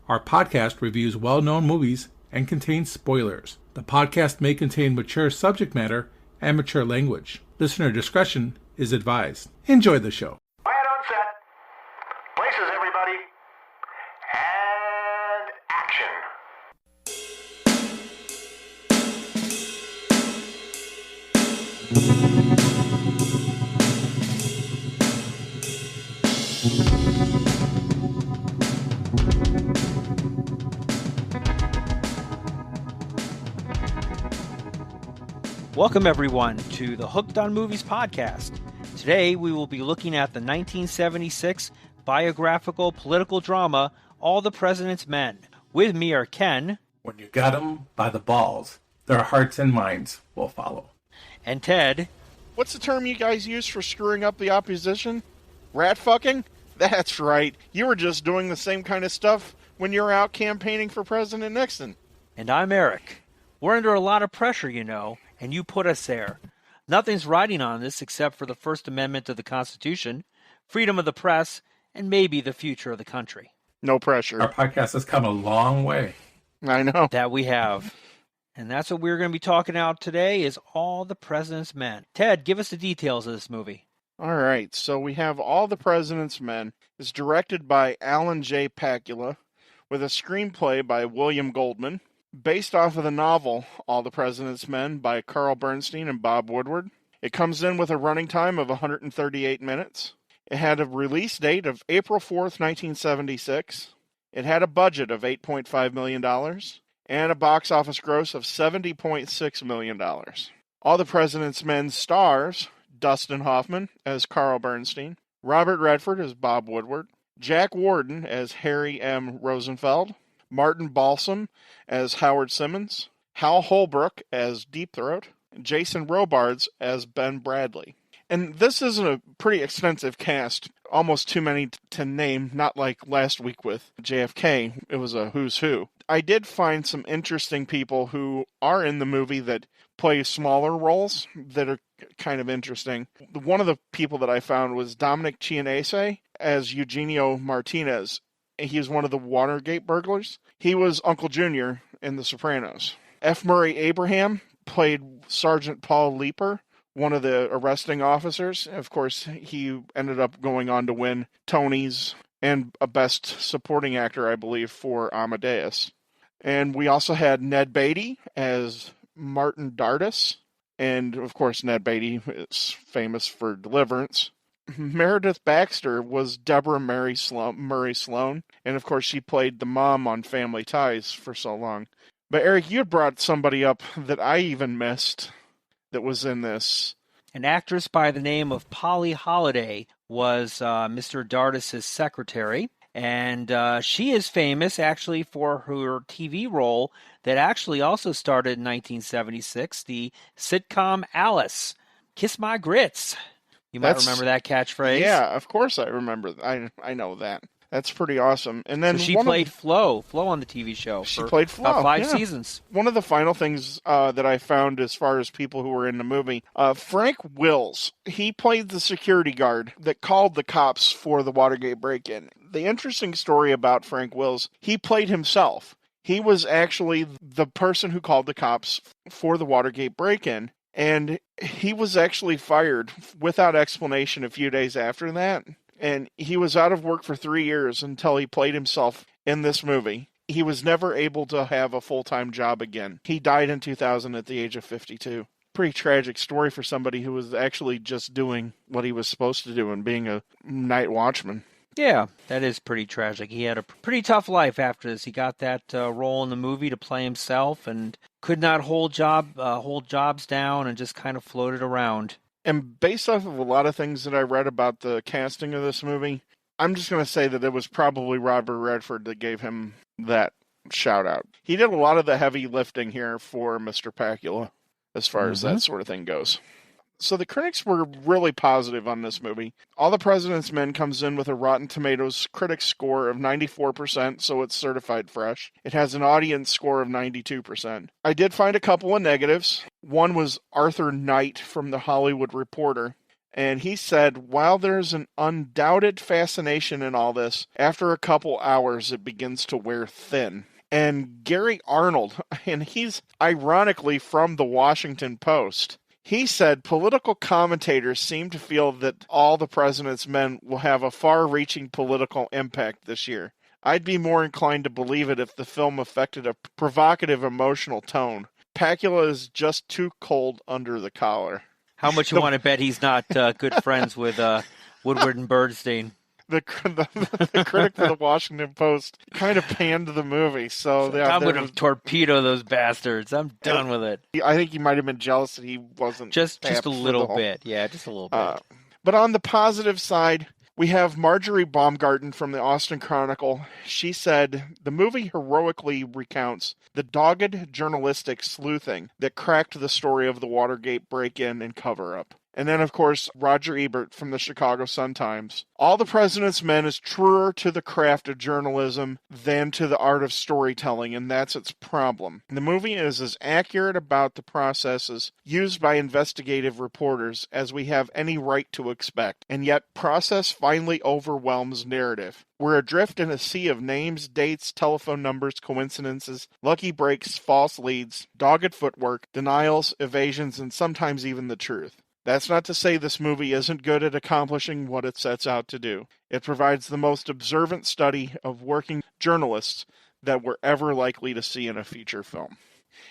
Our podcast reviews well-known movies and contains spoilers. The podcast may contain mature subject matter and mature language. Listener discretion is advised. Enjoy the show. Quiet on set. Places, everybody. And action. Welcome, everyone, to the Hooked on Movies podcast. Today, we will be looking at the 1976 biographical political drama, All the President's Men. With me are Ken. When you got them by the balls, their hearts and minds will follow. And Ted. What's the term you guys use for screwing up the opposition? Rat fucking? That's right. You were just doing the same kind of stuff when you were out campaigning for President Nixon. And I'm Eric. We're under a lot of pressure, you know, and you put us there. Nothing's riding on this except for the First Amendment of the Constitution, freedom of the press, and maybe the future of the country. No pressure. Our podcast has come a long way. I know. That we have. And that's what we're going to be talking about today is All the President's Men. Ted, give us the details of this movie. All right, so we have All the President's Men. It's directed by Alan J. Pakula, with a screenplay by William Goldman, based off of the novel All the President's Men by Carl Bernstein and Bob Woodward. It comes in with a running time of 138 minutes. It had a release date of April 4th, 1976. It had a budget of $8.5 million and a box office gross of $70.6 million. All the President's Men stars Dustin Hoffman as Carl Bernstein, Robert Redford as Bob Woodward, Jack Warden as Harry M. Rosenfeld, Martin Balsam as Howard Simmons, Hal Holbrook as Deep Throat, Jason Robards as Ben Bradley. And this is a pretty extensive cast, almost too many to name, not like last week with JFK. It was a who's who. I did find some interesting people who are in the movie that play smaller roles that are kind of interesting. One of the people that I found was Dominic Chianese as Eugenio Martinez. He was one of the Watergate burglars. He was Uncle Junior in The Sopranos. F. Murray Abraham played Sergeant Paul Leeper, one of the arresting officers. Of course, he ended up going on to win Tony's and a Best Supporting Actor, I believe, for Amadeus. And we also had Ned Beatty as Martin Dardis. And, of course, Ned Beatty is famous for Deliverance. Meredith Baxter was Deborah Murray Sloan, and of course she played the mom on Family Ties for so long. But Eric, you had brought somebody up that I even missed that was in this. An actress by the name of Polly Holliday was Mr. Dardis' secretary, and she is famous actually for her TV role that actually also started in 1976, the sitcom Alice, Kiss My Grits. You might remember that catchphrase. Yeah, of course I remember. I know that. That's pretty awesome. And then so she played Flo on the TV show. She played Flo. About 5 seasons. One of the final things that I found as far as people who were in the movie, Frank Wills, he played the security guard that called the cops for the Watergate break-in. The interesting story about Frank Wills, he played himself. He was actually the person who called the cops for the Watergate break-in. And he was actually fired without explanation a few days after that. And he was out of work for 3 years until he played himself in this movie. He was never able to have a full-time job again. He died in 2000 at the age of 52. Pretty tragic story for somebody who was actually just doing what he was supposed to do and being a night watchman. Yeah, that is pretty tragic. He had a pretty tough life after this. He got that role in the movie to play himself and could not hold jobs down and just kind of floated around. And based off of a lot of things that I read about the casting of this movie, I'm just going to say that it was probably Robert Redford that gave him that shout out. He did a lot of the heavy lifting here for Mr. Pakula as far as that sort of thing goes. So the critics were really positive on this movie. All the President's Men comes in with a Rotten Tomatoes critic score of 94%, so it's certified fresh. It has an audience score of 92%. I did find a couple of negatives. One was Arthur Knight from The Hollywood Reporter. And he said, while there's an undoubted fascination in all this, after a couple hours it begins to wear thin. And Gary Arnold, and he's ironically from the Washington Post, he said political commentators seem to feel that All the President's Men will have a far-reaching political impact this year. I'd be more inclined to believe it if the film affected a provocative emotional tone. Pakula is just too cold under the collar. How much you want to bet he's not good friends with Woodward and Bernstein? The critic for the Washington Post kind of panned the movie, so I'm going to torpedo those bastards. I'm done with it. I think he might have been jealous that he wasn't just a little whole... bit. Yeah, just a little bit. But on the positive side, we have Marjorie Baumgarten from the Austin Chronicle. She said, the movie heroically recounts the dogged journalistic sleuthing that cracked the story of the Watergate break-in and cover-up. And then, of course, Roger Ebert from the Chicago Sun-Times. All the President's Men is truer to the craft of journalism than to the art of storytelling, and that's its problem. The movie is as accurate about the processes used by investigative reporters as we have any right to expect, and yet process finally overwhelms narrative. We're adrift in a sea of names, dates, telephone numbers, coincidences, lucky breaks, false leads, dogged footwork, denials, evasions, and sometimes even the truth. That's not to say this movie isn't good at accomplishing what it sets out to do. It provides the most observant study of working journalists that we're ever likely to see in a feature film.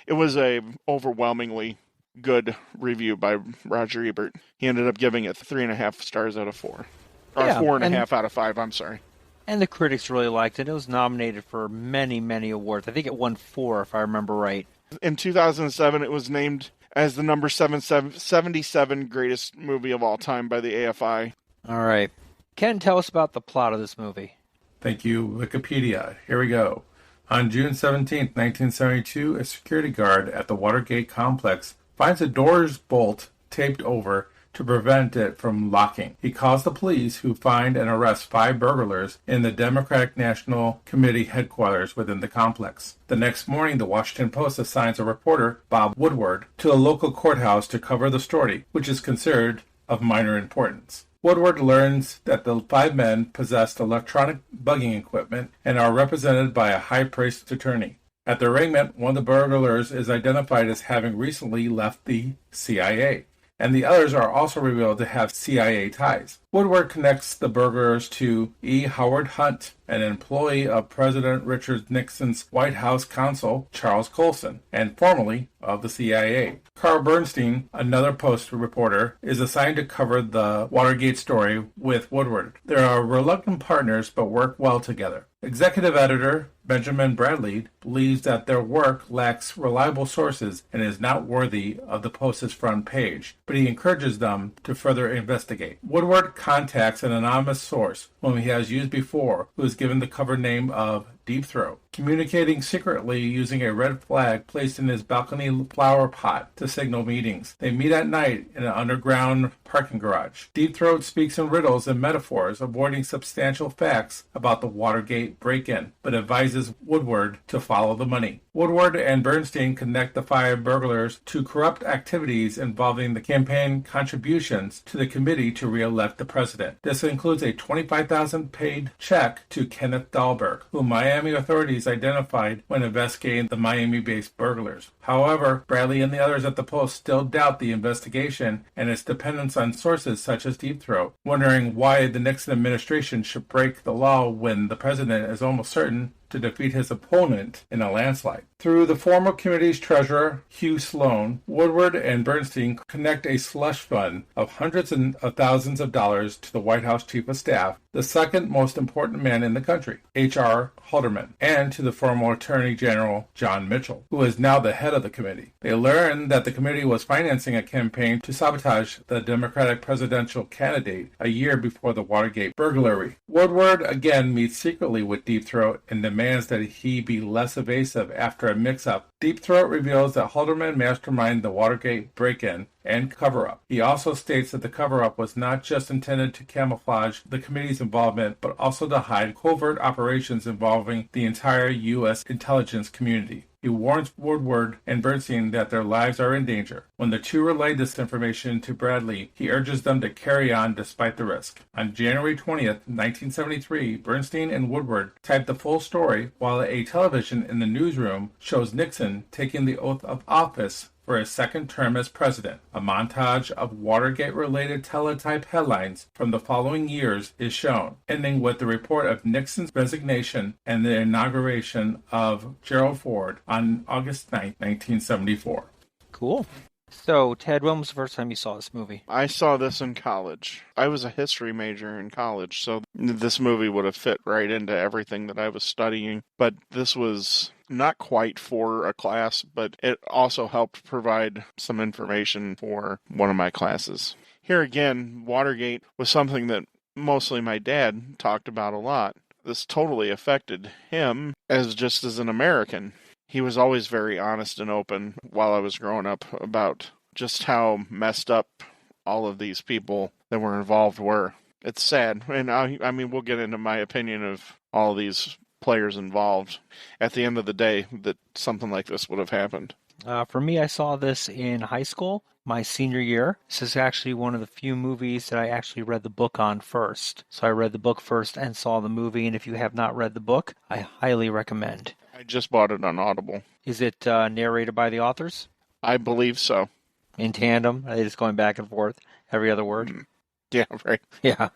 It was a overwhelmingly good review by Roger Ebert. He ended up giving it 3.5 stars out of 4. Or 4.5 out of 5, I'm sorry. And the critics really liked it. It was nominated for many, many awards. I think it won 4, if I remember right. In 2007, it was named as the number 77 greatest movie of all time by the AFI. All right. Ken, tell us about the plot of this movie. Thank you, Wikipedia. Here we go. On June 17, 1972, a security guard at the Watergate complex finds a door's bolt taped over to prevent it from locking. He calls the police, who find and arrest 5 burglars in the Democratic National Committee headquarters within the complex. The next morning, the Washington Post assigns a reporter, Bob Woodward, to a local courthouse to cover the story, which is considered of minor importance. Woodward learns that the 5 men possessed electronic bugging equipment and are represented by a high-priced attorney. At the arraignment, one of the burglars is identified as having recently left the CIA, and the others are also revealed to have CIA ties. Woodward connects the burglars to E. Howard Hunt, an employee of President Richard Nixon's White House counsel, Charles Colson, and formerly of the CIA. Carl Bernstein, another Post reporter, is assigned to cover the Watergate story with Woodward. They are reluctant partners but work well together. Executive editor Benjamin Bradley believes that their work lacks reliable sources and is not worthy of the Post's front page, but he encourages them to further investigate. Woodward contacts an anonymous source whom he has used before, who is given the cover name of Deep Throat, communicating secretly using a red flag placed in his balcony flower pot to signal meetings. They meet at night in an underground parking garage. Deep Throat speaks in riddles and metaphors, avoiding substantial facts about the Watergate break-in, but advises Woodward to follow the money. Woodward and Bernstein connect the 5 burglars to corrupt activities involving the campaign contributions to the committee to re-elect the president. This includes a $25,000 paid check to Kenneth Dahlberg, whom Miami authorities identified when investigating the Miami-based burglars. However, Bradley and the others at the Post still doubt the investigation and its dependence on sources such as Deep Throat, wondering why the Nixon administration should break the law when the president is almost certain to defeat his opponent in a landslide. Through the former committee's treasurer, Hugh Sloan, Woodward and Bernstein connect a slush fund of hundreds of thousands of dollars to the White House Chief of Staff, the second most important man in the country, H.R. Haldeman, and to the former Attorney General John Mitchell, who is now the head of the committee. They learn that the committee was financing a campaign to sabotage the Democratic presidential candidate a year before the Watergate burglary. Woodward again meets secretly with Deep Throat and demands that he be less evasive after a mix-up. Deep Throat reveals that Haldeman masterminded the Watergate break-in and cover-up. He also states that the cover-up was not just intended to camouflage the committee's involvement, but also to hide covert operations involving the entire U.S. intelligence community. He warns Woodward and Bernstein that their lives are in danger. When the two relay this information to Bradley, he urges them to carry on despite the risk. On January 20th, 1973, Bernstein and Woodward typed the full story, while a television in the newsroom shows Nixon taking the oath of office for his second term as president. A montage of Watergate-related teletype headlines from the following years is shown, ending with the report of Nixon's resignation and the inauguration of Gerald Ford on August 9, 1974. Cool. So, Ted, when was the first time you saw this movie? I saw this in college. I was a history major in college, so this movie would have fit right into everything that I was studying. But this was not quite for a class, but it also helped provide some information for one of my classes. Here again, Watergate was something that mostly my dad talked about a lot. This totally affected him just as an American. He was always very honest and open while I was growing up about just how messed up all of these people that were involved were. It's sad, and I mean, we'll get into my opinion of all these players involved. At the end of the day, that something like this would have happened. For me, I saw this in high school, my senior year. This is actually one of the few movies that I actually read the book on first. So I read the book first and saw the movie, and if you have not read the book, I highly recommend. I just bought it on Audible. Is it narrated by the authors? I believe so. In tandem? Are they just going back and forth every other word? Yeah, right. Yeah.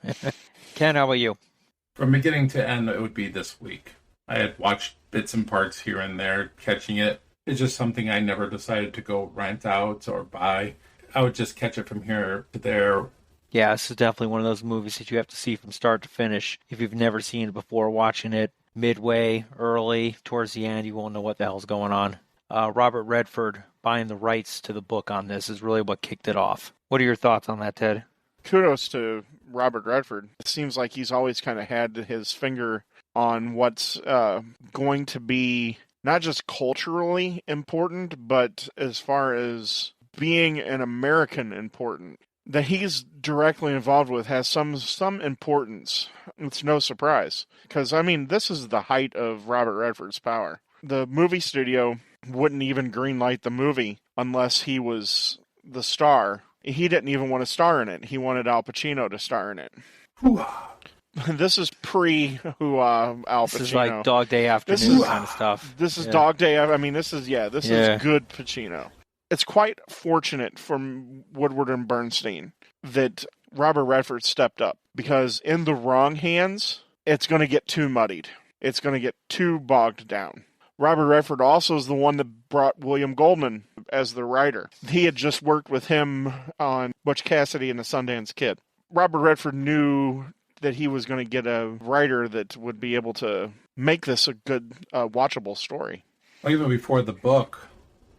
Ken, how about you? From beginning to end, it would be this week. I had watched bits and parts here and there, catching it. It's just something I never decided to go rent out or buy. I would just catch it from here to there. Yeah, this is definitely one of those movies that you have to see from start to finish. If you've never seen it before, watching it midway, early, towards the end, you won't know what the hell's going on. Robert Redford buying the rights to the book on this is really what kicked it off. What are your thoughts on that, Ted? Kudos to Robert Redford. It seems like he's always kind of had his finger on what's going to be not just culturally important, but as far as being an American important. That he's directly involved with has some importance. It's no surprise. Because, I mean, this is the height of Robert Redford's power. The movie studio wouldn't even greenlight the movie unless he was the star. He didn't even want to star in it. He wanted Al Pacino to star in it. This is Al Pacino. This is like Dog Day Afternoon kind of stuff. This is Dog Day. I mean, this is good Pacino. It's quite fortunate from Woodward and Bernstein that Robert Redford stepped up, because in the wrong hands, it's going to get too muddied. It's going to get too bogged down. Robert Redford also is the one that brought William Goldman as the writer. He had just worked with him on Butch Cassidy and the Sundance Kid. Robert Redford knew that he was going to get a writer that would be able to make this a good, watchable story. Well, even before the book,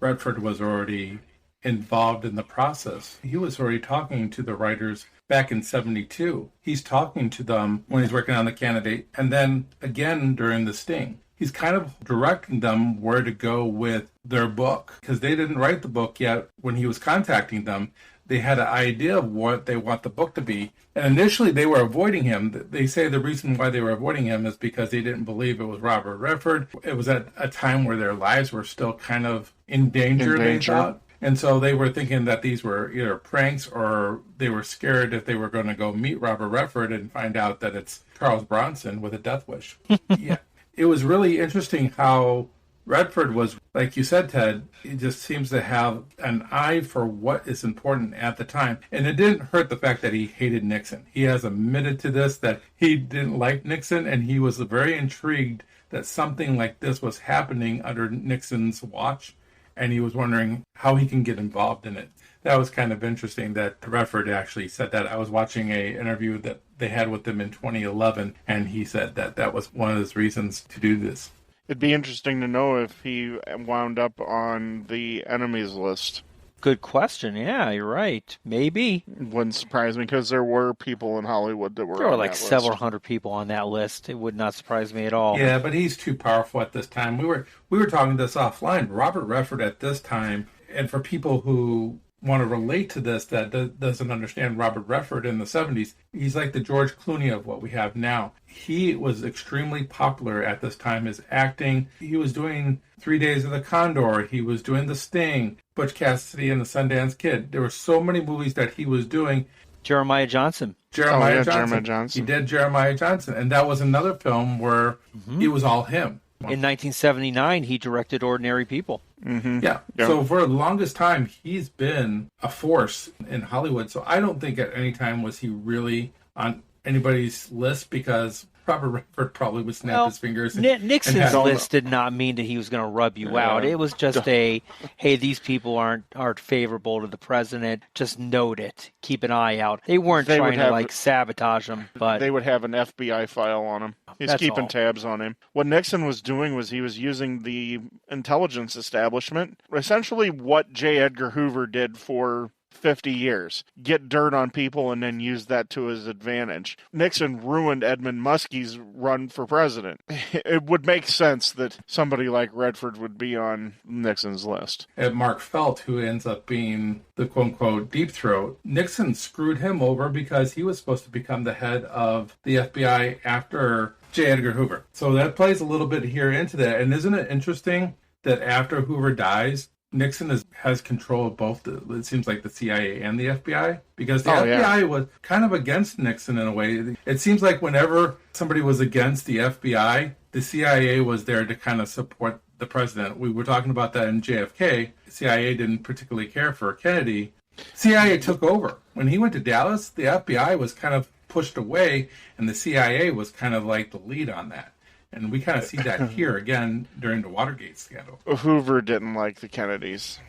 Redford was already involved in the process. He was already talking to the writers back in 1972. He's talking to them when he's working on The Candidate, and then again during The Sting. He's kind of directing them where to go with their book, because they didn't write the book yet. When he was contacting them, they had an idea of what they want the book to be. And initially they were avoiding him. They say the reason why they were avoiding him is because they didn't believe it was Robert Redford. It was at a time where their lives were still kind of in danger, they thought. And so they were thinking that these were either pranks, or they were scared if they were going to go meet Robert Redford and find out that it's Charles Bronson with a death wish. Yeah. It was really interesting how Redford was, like you said, Ted, he just seems to have an eye for what is important at the time. And it didn't hurt the fact that he hated Nixon. He has admitted to this, that he didn't like Nixon, and he was very intrigued that something like this was happening under Nixon's watch, and he was wondering how he can get involved in it. That was kind of interesting that Redford actually said that. I was watching an interview that they had with him in 2011, and he said that that was one of his reasons to do this. It'd be interesting to know if he wound up on the enemies list. Good question. Yeah, you're right. Maybe. Wouldn't surprise me, because there were people in Hollywood that were There were on like that several list. hundred people on that list. It would not surprise me at all. Yeah, but he's too powerful at this time. We were talking this offline. Robert Redford at this time, and for people who want to relate to this that doesn't understand Robert Redford in the 70s, he's like the George Clooney of what we have now. He was extremely popular at this time. His acting, he was doing 3 Days of the Condor, he was doing The Sting, Butch Cassidy and the Sundance Kid. There were so many movies that he was doing. Jeremiah Johnson. Jeremiah Johnson. Jeremiah Johnson. He did Jeremiah Johnson, and that was another film where it was all him. In 1979, he directed Ordinary People. Mm-hmm. Yeah. So for the longest time, he's been a force in Hollywood. So I don't think at any time was he really on anybody's list, because Robert Redford probably would snap his fingers. Nixon's list did not mean that he was going to rub you out. It was just hey, these people aren't favorable to the president. Just note it. Keep an eye out. They weren't trying to sabotage him, but they would have an FBI file on him. He's keeping tabs on him. What Nixon was doing was he was using the intelligence establishment, essentially what J. Edgar Hoover did for 50 years. Get dirt on people and then use that to his advantage. Nixon ruined Edmund Muskie's run for president. It would make sense that somebody like Redford would be on Nixon's list. And Mark Felt, who ends up being the quote-unquote deep throat, Nixon screwed him over because he was supposed to become the head of the FBI after J. Edgar Hoover. So that plays a little bit here into that. And isn't it interesting that after Hoover dies, Nixon has control of both, it seems like, the CIA and the FBI, because the FBI was kind of against Nixon in a way. It seems like whenever somebody was against the FBI, the CIA was there to kind of support the president. We were talking about that in JFK. The CIA didn't particularly care for Kennedy. CIA took over. When he went to Dallas, the FBI was kind of pushed away, and the CIA was kind of like the lead on that. And we kind of see that here again during the Watergate scandal. Hoover didn't like the Kennedys.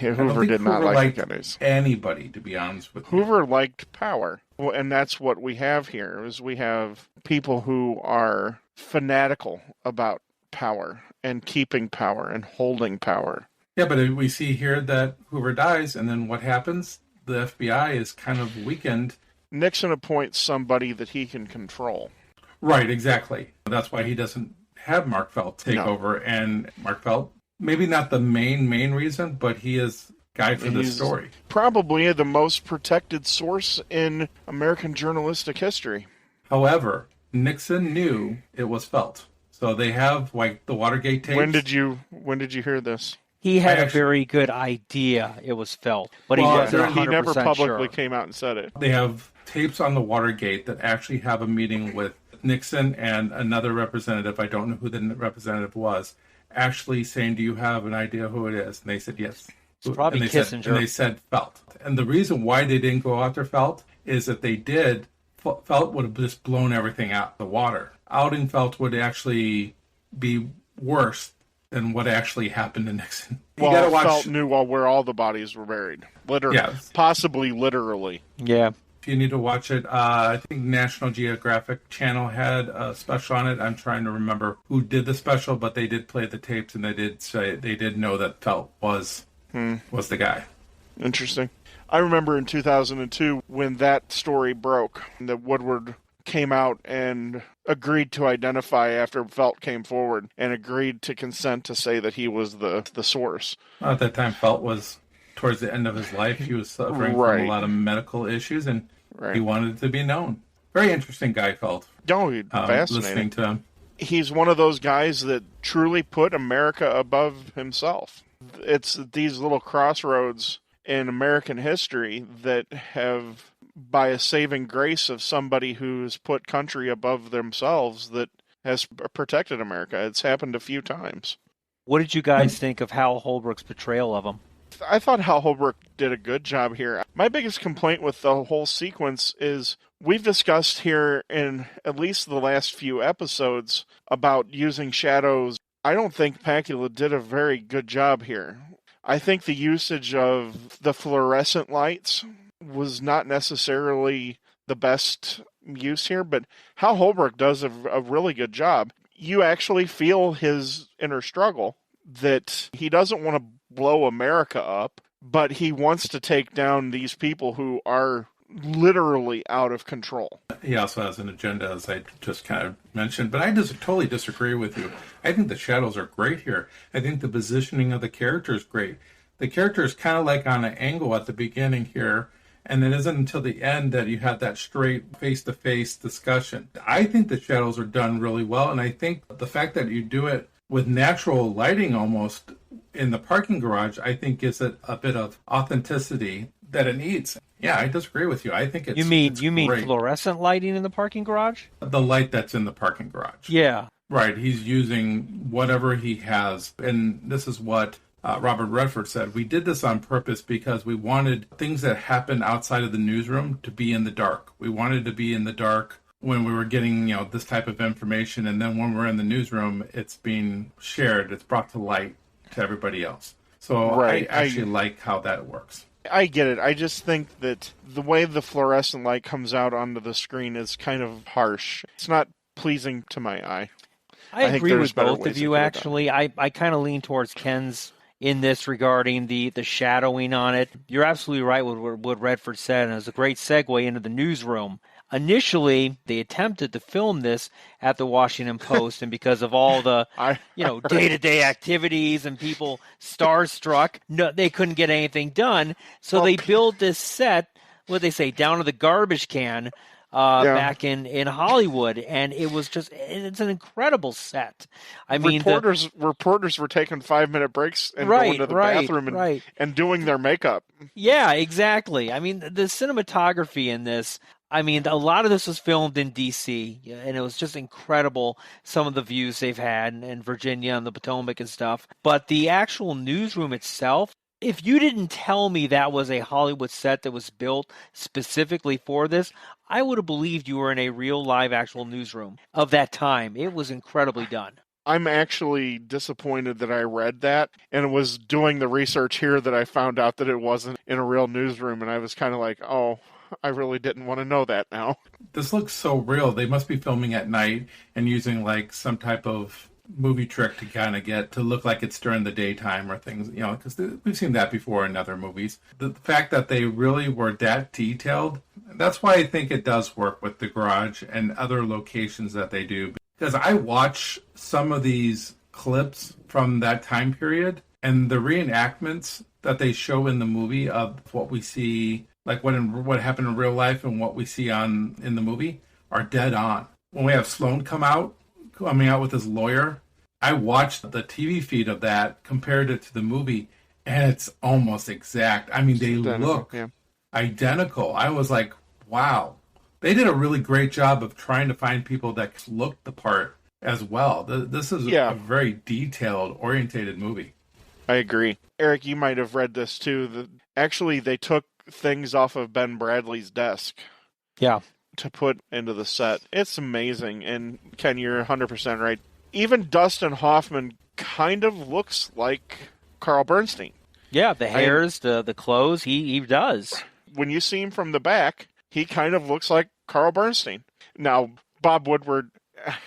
Hoover did not like the Kennedys. Anybody, to be honest with you. Hoover liked power. Well, and that's what we have here, is we have people who are fanatical about power and keeping power and holding power. Yeah, but we see here that Hoover dies, and then what happens? The FBI is kind of weakened. Nixon appoints somebody that he can control. Right, exactly. That's why he doesn't have Mark Felt take over. And Mark Felt, maybe not the main reason, but he is guy for this story. Probably the most protected source in American journalistic history. However, Nixon knew it was Felt. So they have like the Watergate tapes. When did you hear this? He had a very good idea it was Felt, but he wasn't 100% he never publicly sure. came out and said it. They have tapes on the Watergate that actually have a meeting with Nixon and another representative, I don't know who the representative was, actually saying, do you have an idea who it is? And they said, yes. It's probably Kissinger. And they said Felt. And the reason why they didn't go after Felt is that they did, Felt would have just blown everything out of the water. Outing Felt would actually be worse than what actually happened to Nixon. Felt knew where all the bodies were buried. Possibly literally. Yeah. You need to watch it. I think National Geographic Channel had a special on it. I'm trying to remember who did the special, but they did play the tapes, and they did say they did know that Felt was the guy. Interesting. I remember in 2002 when that story broke, that Woodward came out and agreed to identify after Felt came forward and agreed to consent to say that he was the source. Well, at that time, Felt was towards the end of his life. He was suffering from a lot of medical issues, and he wanted to be known. Very interesting guy, Felt. Fascinating. Listening to him. He's one of those guys that truly put America above himself. It's these little crossroads in American history that have, by a saving grace of somebody who's put country above themselves, that has protected America. It's happened a few times. What did you guys think of Hal Holbrook's portrayal of him? I thought Hal Holbrook did a good job here. My biggest complaint with the whole sequence is we've discussed here in at least the last few episodes about using shadows. I don't think Pakula did a very good job here. I think the usage of the fluorescent lights was not necessarily the best use here, but Hal Holbrook does a really good job. You actually feel his inner struggle, that he doesn't want to blow America up, but he wants to take down these people who are literally out of control. He also has an agenda, as I just kind of mentioned, but I totally disagree with you. I think the shadows are great here. I think the positioning of the character is great. the character is kind of like on an angle at the beginning here, and it isn't until the end that you have that straight face-to-face discussion. I think the shadows are done really well, and I think the fact that you do it with natural lighting almost in the parking garage, I think gives it a bit of authenticity that it needs. Yeah, I disagree with you. I think it's You mean great. fluorescent lighting in the parking garage? The light that's in the parking garage. Yeah. Right, he's using whatever he has. And this is what Robert Redford said. We did this on purpose because we wanted things that happen outside of the newsroom to be in the dark. We wanted to be in the dark when we were getting, this type of information. And then when we're in the newsroom, it's being shared. It's brought to light to everybody else. So Right. I actually like how that works. I get it. I just think that the way the fluorescent light comes out onto the screen is kind of harsh. It's not pleasing to my eye. I think agree there's with better both ways of to you, do it, though. actually. I kind of lean towards Ken's in this regarding the shadowing on it. You're absolutely right with what Redford said, and it was a great segue into the newsroom. Initially, they attempted to film this at the Washington Post, and because of all the day-to-day activities and people starstruck, no, they couldn't get anything done. So they built this set, what they say, down to the garbage can, back in Hollywood, and it's an incredible set. I mean, reporters were taking 5-minute breaks and going to the bathroom and doing their makeup. Yeah, exactly. I mean, the cinematography in this, a lot of this was filmed in D.C., and it was just incredible, some of the views they've had in Virginia and the Potomac and stuff. But the actual newsroom itself, if you didn't tell me that was a Hollywood set that was built specifically for this, I would have believed you were in a real live actual newsroom of that time. It was incredibly done. I'm actually disappointed that I read that and was doing the research here that I found out that it wasn't in a real newsroom, and I was kind of like, oh, I really didn't want to know that now. This looks so real. They must be filming at night and using like some type of movie trick to kind of get to look like it's during the daytime or things, because we've seen that before in other movies. The fact that they really were that detailed, that's why I think it does work with the garage and other locations that they do. Because I watch some of these clips from that time period, and the reenactments that they show in the movie of what we see, like what happened in real life and what we see in the movie, are dead on. When we have Sloan coming out with his lawyer, I watched the TV feed of that, compared it to the movie, and it's almost exact. They look identical. I was like, wow. They did a really great job of trying to find people that looked the part as well. This is a very detailed, orientated movie. I agree. Eric, you might have read this too. Actually, they took things off of Ben Bradley's desk. Yeah. To put into the set. It's amazing. And Ken, you're 100% right. Even Dustin Hoffman kind of looks like Carl Bernstein. Yeah, the hairs, the clothes, he does. When you see him from the back, he kind of looks like Carl Bernstein. Now, Bob Woodward,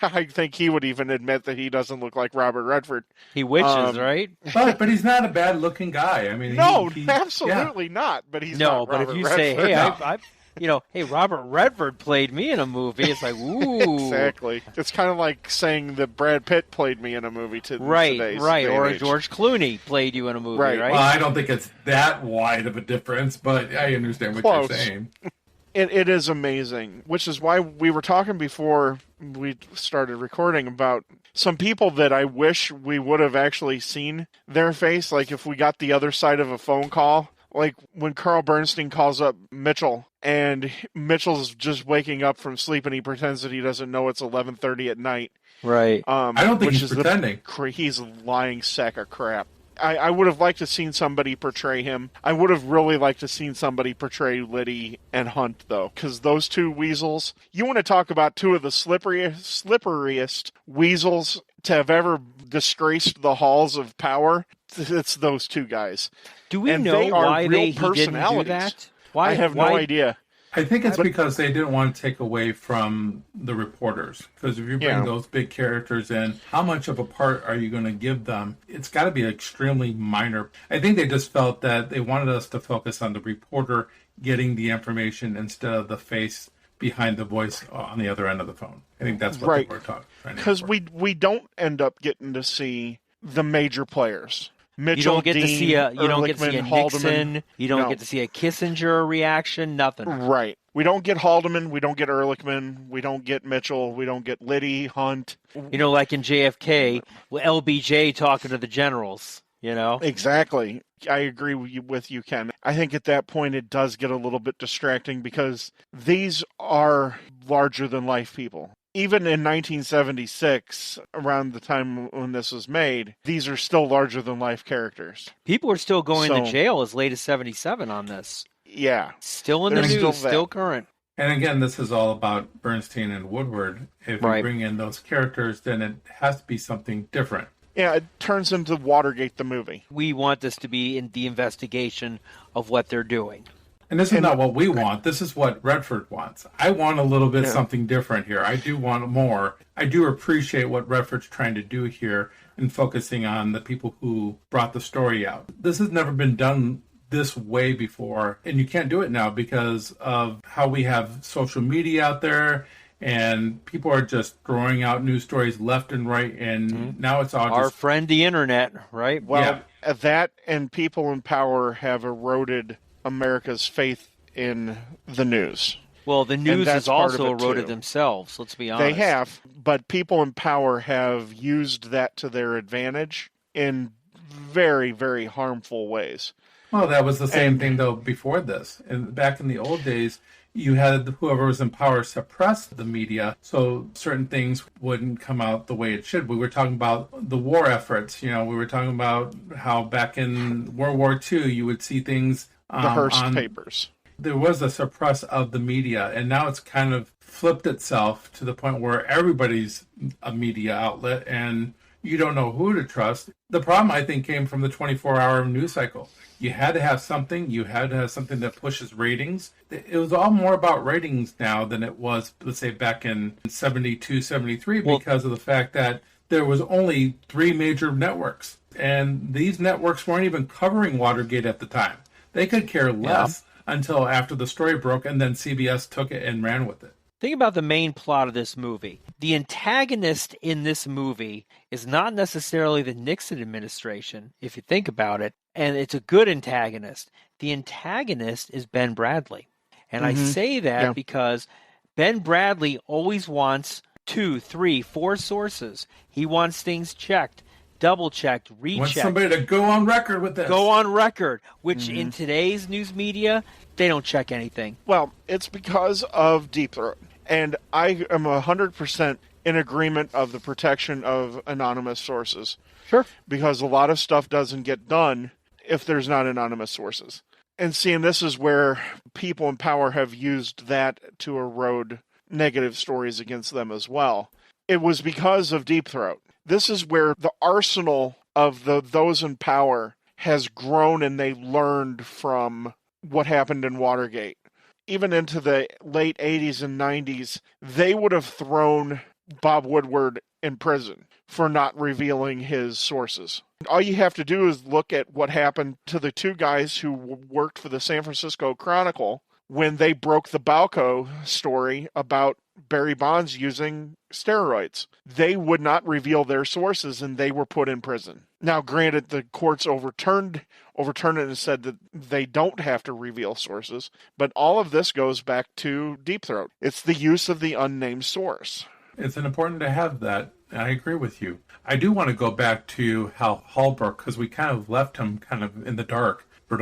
I think he would even admit that he doesn't look like Robert Redford. He witches, right? But he's not a bad-looking guy. No, absolutely not. But he's not Robert but if you Redford. say, hey, hey, Robert Redford played me in a movie, it's like, ooh. Exactly. It's kind of like saying that Brad Pitt played me in a movie today's or age. George Clooney played you in a movie, right? Well, I don't think it's that wide of a difference, but I understand what you're saying. It is amazing, which is why we were talking before we started recording about some people that I wish we would have actually seen their face, like if we got the other side of a phone call. Like when Carl Bernstein calls up Mitchell and Mitchell's just waking up from sleep and he pretends that he doesn't know it's 11:30 at night. Right. I don't think he's pretending. He's a lying sack of crap. I would have liked to seen somebody portray him. I would have really liked to seen somebody portray Liddy and Hunt, though, because those two weasels, you want to talk about two of the slipperiest weasels to have ever disgraced the halls of power. It's those two guys. Do we know why he didn't do that? I have no idea. I think it's because they didn't want to take away from the reporters. Because if you bring those big characters in, how much of a part are you going to give them? It's got to be extremely minor. I think they just felt that they wanted us to focus on the reporter getting the information instead of the face behind the voice on the other end of the phone. I think that's what they were talking. Because we don't end up getting to see the major players. Mitchell, You don't get to see a Ehrlichman, Haldeman. Nixon. You don't No. get to see a Kissinger reaction. Nothing. Right. We don't get Haldeman. We don't get Ehrlichman. We don't get Mitchell. We don't get Liddy, Hunt. Like in JFK, LBJ talking to the generals. Exactly. I agree with you, Ken. I think at that point it does get a little bit distracting because these are larger than life people. Even in 1976, around the time when this was made, these are still larger than life characters. People are still going to jail as late as 77 on this. Yeah. Still in the news, still current. And again, this is all about Bernstein and Woodward. If you bring in those characters, then it has to be something different. Yeah, it turns into Watergate the movie. We want this to be in the investigation of what they're doing. And this is not what we want. This is what Redford wants. I want a little bit something different here. I do want more. I do appreciate what Redford's trying to do here in focusing on the people who brought the story out. This has never been done this way before, and you can't do it now because of how we have social media out there, and people are just throwing out news stories left and right, and now it's all our friend the internet, right? Well, that and people in power have eroded America's faith in the news. Well, the news has also eroded themselves, let's be honest. They have, but people in power have used that to their advantage in very, very harmful ways. Well, that was the same thing, though, before this. And back in the old days, you had whoever was in power suppress the media so certain things wouldn't come out the way it should. We were talking about the war efforts. We were talking about how back in World War II, you would see things the Hearst papers. There was a suppress of the media, and now it's kind of flipped itself to the point where everybody's a media outlet, and you don't know who to trust. The problem, I think, came from the 24-hour news cycle. You had to have something. You had to have something that pushes ratings. It was all more about ratings now than it was, let's say, back in 72, 73, because of the fact that there was only 3 major networks. And these networks weren't even covering Watergate at the time. They could care less until after the story broke, and then CBS took it and ran with it. Think about the main plot of this movie. The antagonist in this movie is not necessarily the Nixon administration, if you think about it, and it's a good antagonist. The antagonist is Ben Bradlee. And I say that because Ben Bradlee always wants 2, 3, 4 sources. He wants things checked, double-checked, rechecked. Wants somebody to go on record with this. Go on record, which in today's news media, they don't check anything. Well, it's because of Deep Throat. And I am 100% in agreement of the protection of anonymous sources. Sure. Because a lot of stuff doesn't get done if there's not anonymous sources. And seeing this is where people in power have used that to erode negative stories against them as well. It was because of Deep Throat. This is where the arsenal of those in power has grown, and they learned from what happened in Watergate. Even into the late 80s and 90s, they would have thrown Bob Woodward in prison for not revealing his sources. All you have to do is look at what happened to the 2 guys who worked for the San Francisco Chronicle when they broke the Balco story about Barry Bonds using steroids. They would not reveal their sources, and they were put in prison. Now, granted, the courts overturned it and said that they don't have to reveal sources, but all of this goes back to Deep Throat. It's the use of the unnamed source. It's important to have that. I agree with you. I do want to go back to Hal Holbrook, because we kind of left him kind of in the dark. We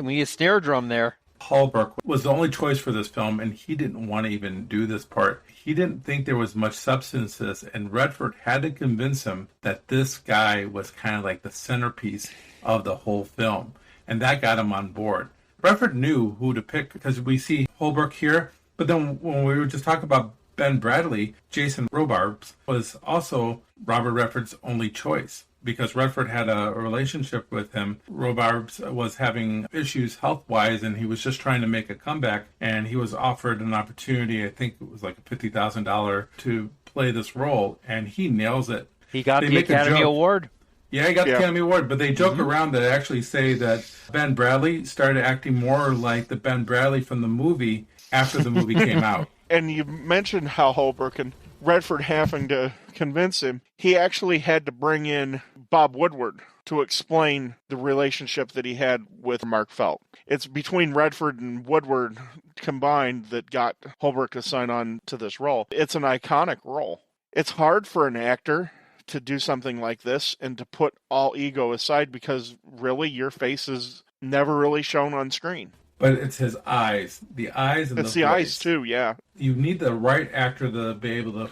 need a snare drum there. Holbrook was the only choice for this film, and he didn't want to even do this part. He didn't think there was much substance to this, and Redford had to convince him that this guy was kind of like the centerpiece of the whole film, and that got him on board. Redford knew who to pick, because we see Holbrook here, but then when we were just talking about Ben Bradlee, Jason Robards was also Robert Redford's only choice, because Redford had a relationship with him. Robards was having issues health-wise, and he was just trying to make a comeback, and he was offered an opportunity, I think it was like $50,000 to play this role, and he nails it. He got the Academy Award. Yeah, he got the Academy Award, but they joke around that actually say that Ben Bradlee started acting more like the Ben Bradlee from the movie after the movie came out. And you mentioned Hal Holbrook and Redford having to convince him. He actually had to bring in Bob Woodward to explain the relationship that he had with Mark Felt. It's between Redford and Woodward combined that got Holbrook to sign on to this role. It's an iconic role. It's hard for an actor to do something like this and to put all ego aside because really your face is never really shown on screen. But it's his eyes. The eyes and It's the the voice. eyes too, yeah. You need the right actor to be able to,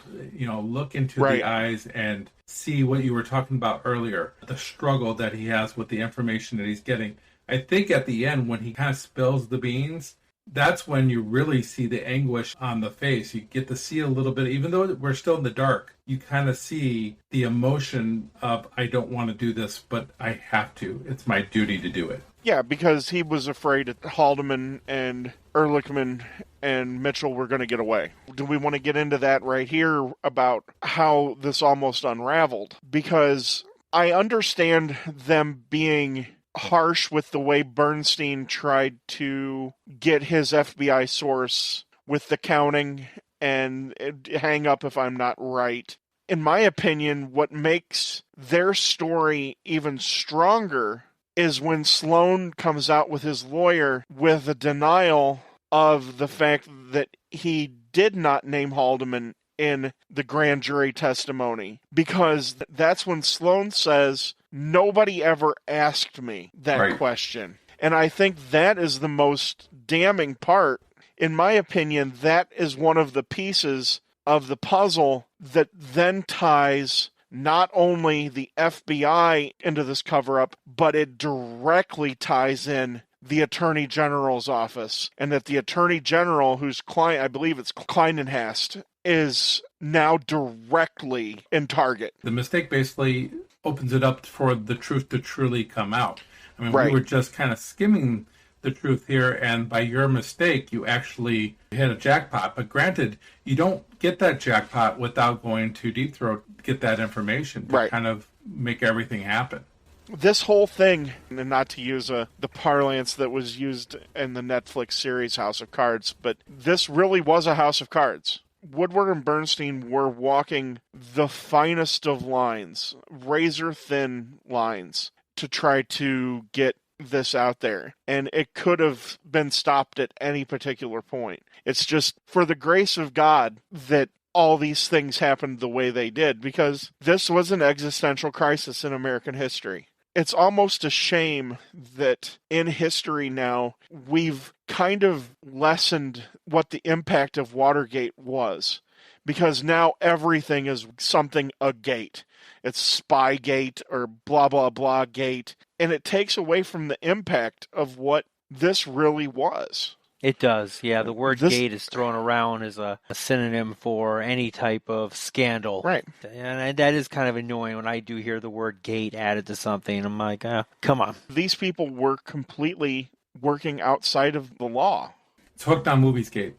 look into Right. the eyes and see what you were talking about earlier, the struggle that he has with the information that he's getting. I think at the end, when he kind of spills the beans, that's when you really see the anguish on the face. You get to see a little bit, even though we're still in the dark, you kind of see the emotion of, I don't want to do this, but I have to. It's my duty to do it. Yeah, because he was afraid that Haldeman and Ehrlichman and Mitchell were going to get away. Do we want to get into that right here about how this almost unraveled? Because I understand them being harsh with the way Bernstein tried to get his FBI source with the counting and hang up if I'm not right. In my opinion, what makes their story even stronger is when Sloan comes out with his lawyer with a denial of the fact that he did not name Haldeman in the grand jury testimony. Because that's when Sloan says, nobody ever asked me that Right. question. And I think that is the most damning part. In my opinion, that is one of the pieces of the puzzle that then ties not only the FBI into this cover-up, but it directly ties in the Attorney General's office. And that the Attorney General, whose client, I believe it's Kleinenhast, is now directly in target. The mistake basically opens it up for the truth to truly come out. I mean, Right. we were just kind of skimming the truth here, and by your mistake, you actually hit a jackpot. But granted, you don't get that jackpot without going to Deep Throat to get that information to Right. kind of make everything happen. This whole thing, and not to use the parlance that was used in the Netflix series House of Cards, but this really was a House of Cards. Woodward and Bernstein were walking the finest of lines, razor-thin lines, to try to get this out there. And it could have been stopped at any particular point. It's just for the grace of God that all these things happened the way they did, because this was an existential crisis in American history. It's almost a shame that in history now we've kind of lessened what the impact of Watergate was, because now everything is something a gate. It's Spygate or blah, blah, blah gate, and it takes away from the impact of what this really was. It does, yeah. The word This- gate is thrown around as a synonym for any type of scandal. Right. And that is kind of annoying when I do hear the word gate added to something. I'm like, come on. These people were completely working outside of the law. It's Hooked on Movies Gate.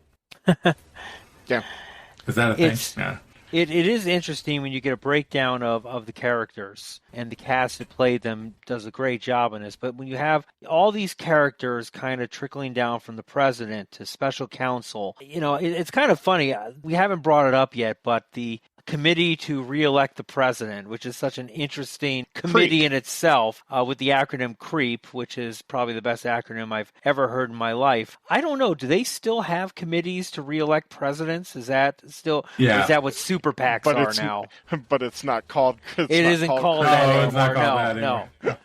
Yeah. Is that a thing? It's- Yeah. It is interesting when you get a breakdown of the characters, and the cast that played them does a great job in this. But when you have all these characters kind of trickling down from the president to special counsel, it's kind of funny. We haven't brought it up yet, but the committee to reelect the president, which is such an interesting committee in itself, with the acronym CREEP, which is probably the best acronym I've ever heard in my life. I don't know. Do they still have committees to reelect presidents? Is that still? Yeah. Is that what super PACs But are it's now? But it's not called. It isn't called No, that it's not anymore. called that anymore.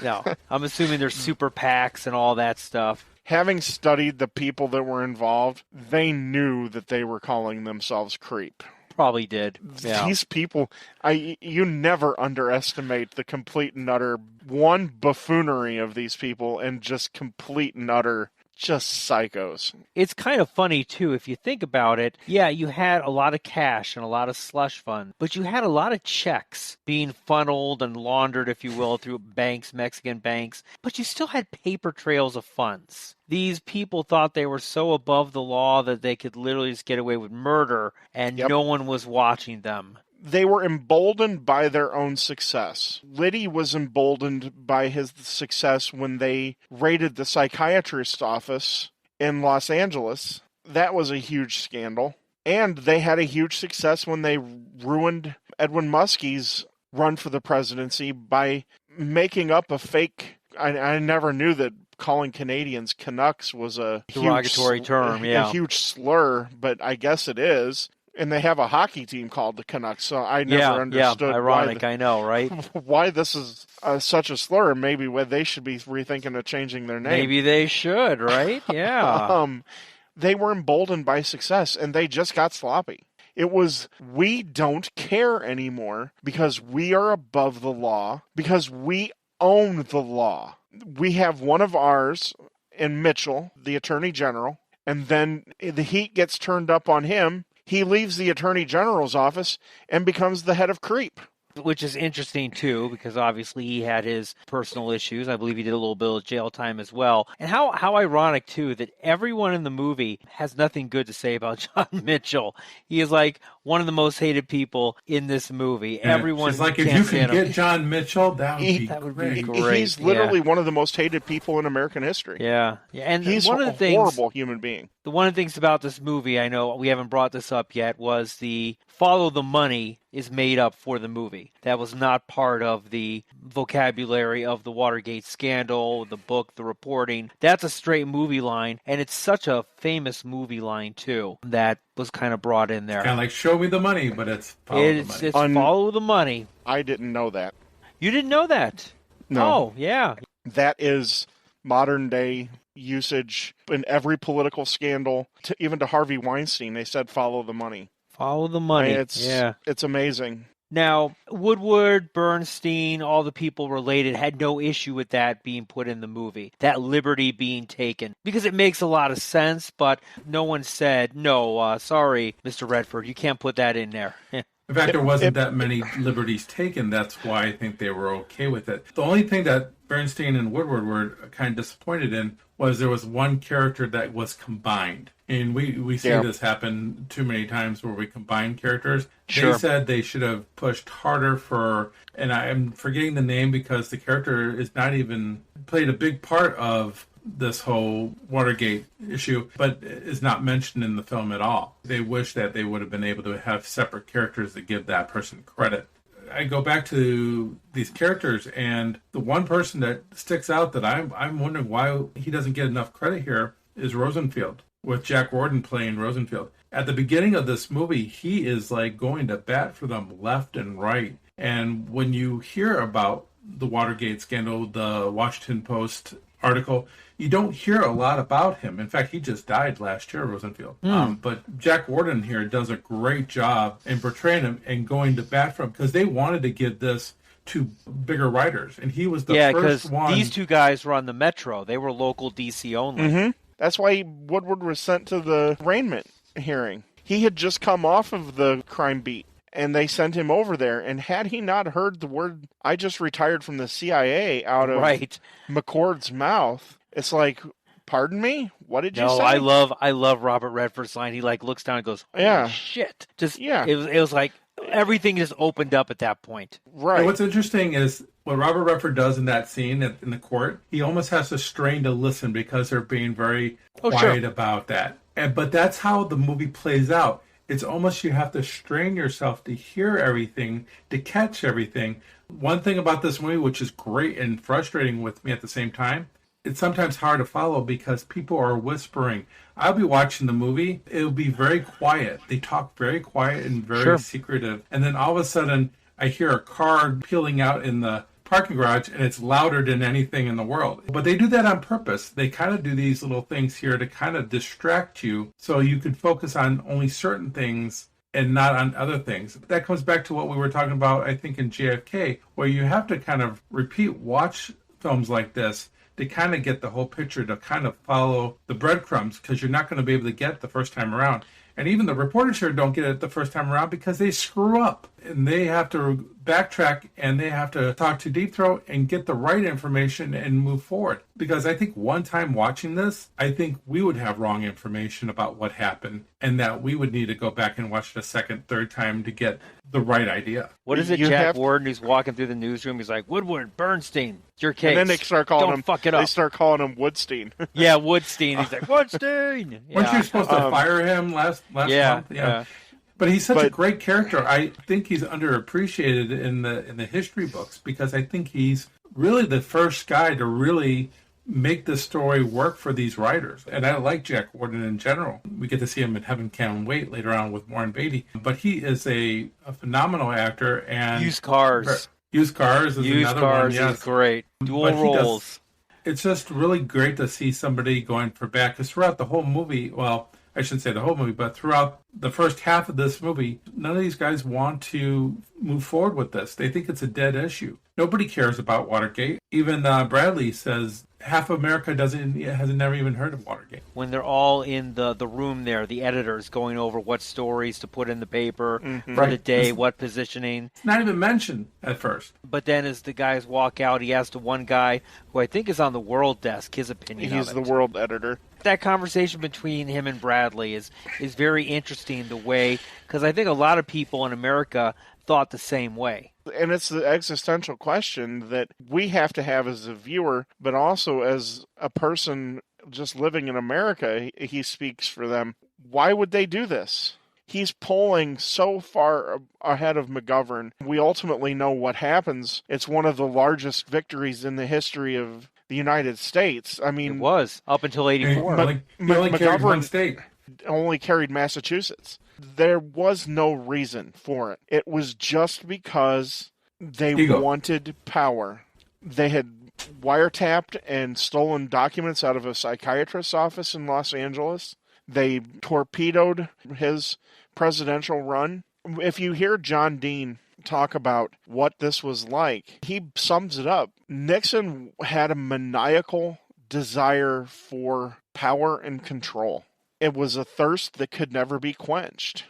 No. I'm assuming there's super PACs and all that stuff. Having studied the people that were involved, they knew that they were calling themselves CREEP. Probably did. Yeah. These people, you never underestimate the complete and utter buffoonery of these people, and just complete and utter just psychos. It's kind of funny, too, if you think about it. Yeah, you had a lot of cash and a lot of slush fund, but you had a lot of checks being funneled and laundered, if you will, through banks, Mexican banks, but you still had paper trails of funds. These people thought they were so above the law that they could literally just get away with murder, and Yep. no one was watching them. They were emboldened by their own success. Liddy was emboldened by his success when they raided the psychiatrist's office in Los Angeles. That was a huge scandal. And they had a huge success when they ruined Edwin Muskie's run for the presidency by making up a fake. I never knew that calling Canadians Canucks was a derogatory term, a huge slur, but I guess it is. And they have a hockey team called the Canucks, so I never understood ironic, I know, right? why this is such a slur. Maybe they should be rethinking of changing their name. Maybe they should, right? Yeah. They were emboldened by success, and they just got sloppy. It was, we don't care anymore because we are above the law, because we own the law. We have one of ours in Mitchell, the Attorney General, and then the heat gets turned up on him. He leaves the Attorney General's office and becomes the head of CREEP. Which is interesting, too, because obviously he had his personal issues. I believe he did a little bit of jail time as well. And how ironic, too, that everyone in the movie has nothing good to say about John Mitchell. He is like one of the most hated people in this movie. Yeah, Everyone she's like, can't if you stand could him. get John Mitchell, that would be great. He's literally one of the most hated people in American history. Yeah. And he's one of the things, horrible human being. One of the things about this movie, I know we haven't brought this up yet, was the follow the money is made up for the movie. That was not part of the vocabulary of the Watergate scandal, the book, the reporting. That's a straight movie line, and it's such a famous movie line, too, that was kind of brought in there. Kind of like show me the money, but it's follow the money. It's follow the money. I didn't know that. You didn't know that? No. Oh, yeah. That is modern day usage in every political scandal, even to Harvey Weinstein. They said follow the money. Follow the money. It's amazing. Now, Woodward, Bernstein, all the people related had no issue with that being put in the movie, that liberty being taken, because it makes a lot of sense, but no one said, no, sorry, Mr. Redford, you can't put that in there. In fact, there wasn't that many liberties taken. That's why I think they were okay with it. The only thing that Bernstein and Woodward were kind of disappointed in was there was one character that was combined. And we see this happen too many times where we combine characters. Sure. They said they should have pushed harder for, and I'm forgetting the name because the character is not even played a big part of this whole Watergate issue, but is not mentioned in the film at all. They wish that they would have been able to have separate characters to give that person credit. I go back to these characters, and the one person that sticks out that I'm wondering why he doesn't get enough credit here is Rosenfield, with Jack Warden playing Rosenfield. At the beginning of this movie, he is like going to bat for them left and right. And when you hear about the Watergate scandal, the Washington Post article, you don't hear a lot about him. In fact, he just died last year, Rosenfield. But Jack Warden here does a great job in portraying him and going to bat for him because they wanted to give this to bigger writers. And he was the first one. These two guys were on the Metro. They were local DC only. Mm-hmm. That's why Woodward was sent to the arraignment hearing. He had just come off of the crime beat, and they sent him over there. And had he not heard the word, I just retired from the CIA, out of McCord's mouth, it's like, pardon me? What did you say? No, I love Robert Redford's line. He like looks down and goes, holy shit. It was like everything just opened up at that point. Right. And what's interesting is what Robert Redford does in that scene in the court, he almost has to strain to listen because they're being very quiet about that. But that's how the movie plays out. It's almost you have to strain yourself to hear everything, to catch everything. One thing about this movie, which is great and frustrating with me at the same time, it's sometimes hard to follow because people are whispering. I'll be watching the movie. It'll be very quiet. They talk very quiet and very secretive. And then all of a sudden, I hear a car peeling out in the parking garage, and it's louder than anything in the world. But they do that on purpose. They kind of do these little things here to kind of distract you so you can focus on only certain things and not on other things. That comes back to what we were talking about, I think, in JFK, where you have to kind of watch films like this to kind of get the whole picture, to kind of follow the breadcrumbs, because you're not going to be able to get it the first time around. And even the reporters here don't get it the first time around because they screw up and they have to backtrack and they have to talk to Deep Throat and get the right information and move forward. Because I think one time watching this, I think we would have wrong information about what happened and that we would need to go back and watch it a second, third time to get the right idea. What is it, Jack Warden, who's walking through the newsroom? He's like, Woodward, Bernstein, it's your case. And then they start calling him, fuck it up. They start calling him Woodstein. Yeah, Woodstein. He's like, Woodstein. Weren't you supposed to fire him last month? Yeah. But he's such a But- great character. I think he's underappreciated in the history books because I think he's really the first guy to really make the story work for these writers. And I like Jack Warden in general. We get to see him in Heaven Can Wait later on with Warren Beatty. But he is a phenomenal actor. And Used Cars. Used Cars is Used another Cars one. Yes. is great. Dual But he does- roles. It's just really great to see somebody going for back. Because throughout the whole movie, well, I shouldn't say the whole movie, but throughout the first half of this movie, none of these guys want to move forward with this. They think it's a dead issue. Nobody cares about Watergate. Even Bradley says half of America has never even heard of Watergate. When they're all in the room there, the editors going over what stories to put in the paper for the Right. day, what positioning. It's not even mentioned at first. But then as the guys walk out, he asks the one guy, who I think is on the world desk, his opinion He's of the it. world editor. That conversation between him and Bradley is very interesting, the way, because I think a lot of people in America thought the same way. And it's the existential question that we have to have as a viewer, but also as a person just living in America. He speaks for them. Why would they do this? He's polling so far ahead of McGovern. We ultimately know what happens. It's one of the largest victories in the history of the United States. I It mean, was, up until 84. He only carried one McGovern- state. only carried Massachusetts. There was no reason for it. It was just because they Ego. wanted power. They had wiretapped and stolen documents out of a psychiatrist's office in Los Angeles. They torpedoed his presidential run. If you hear John Dean talk about what this was like, he sums it up. Nixon had a maniacal desire for power and control. It was a thirst that could never be quenched.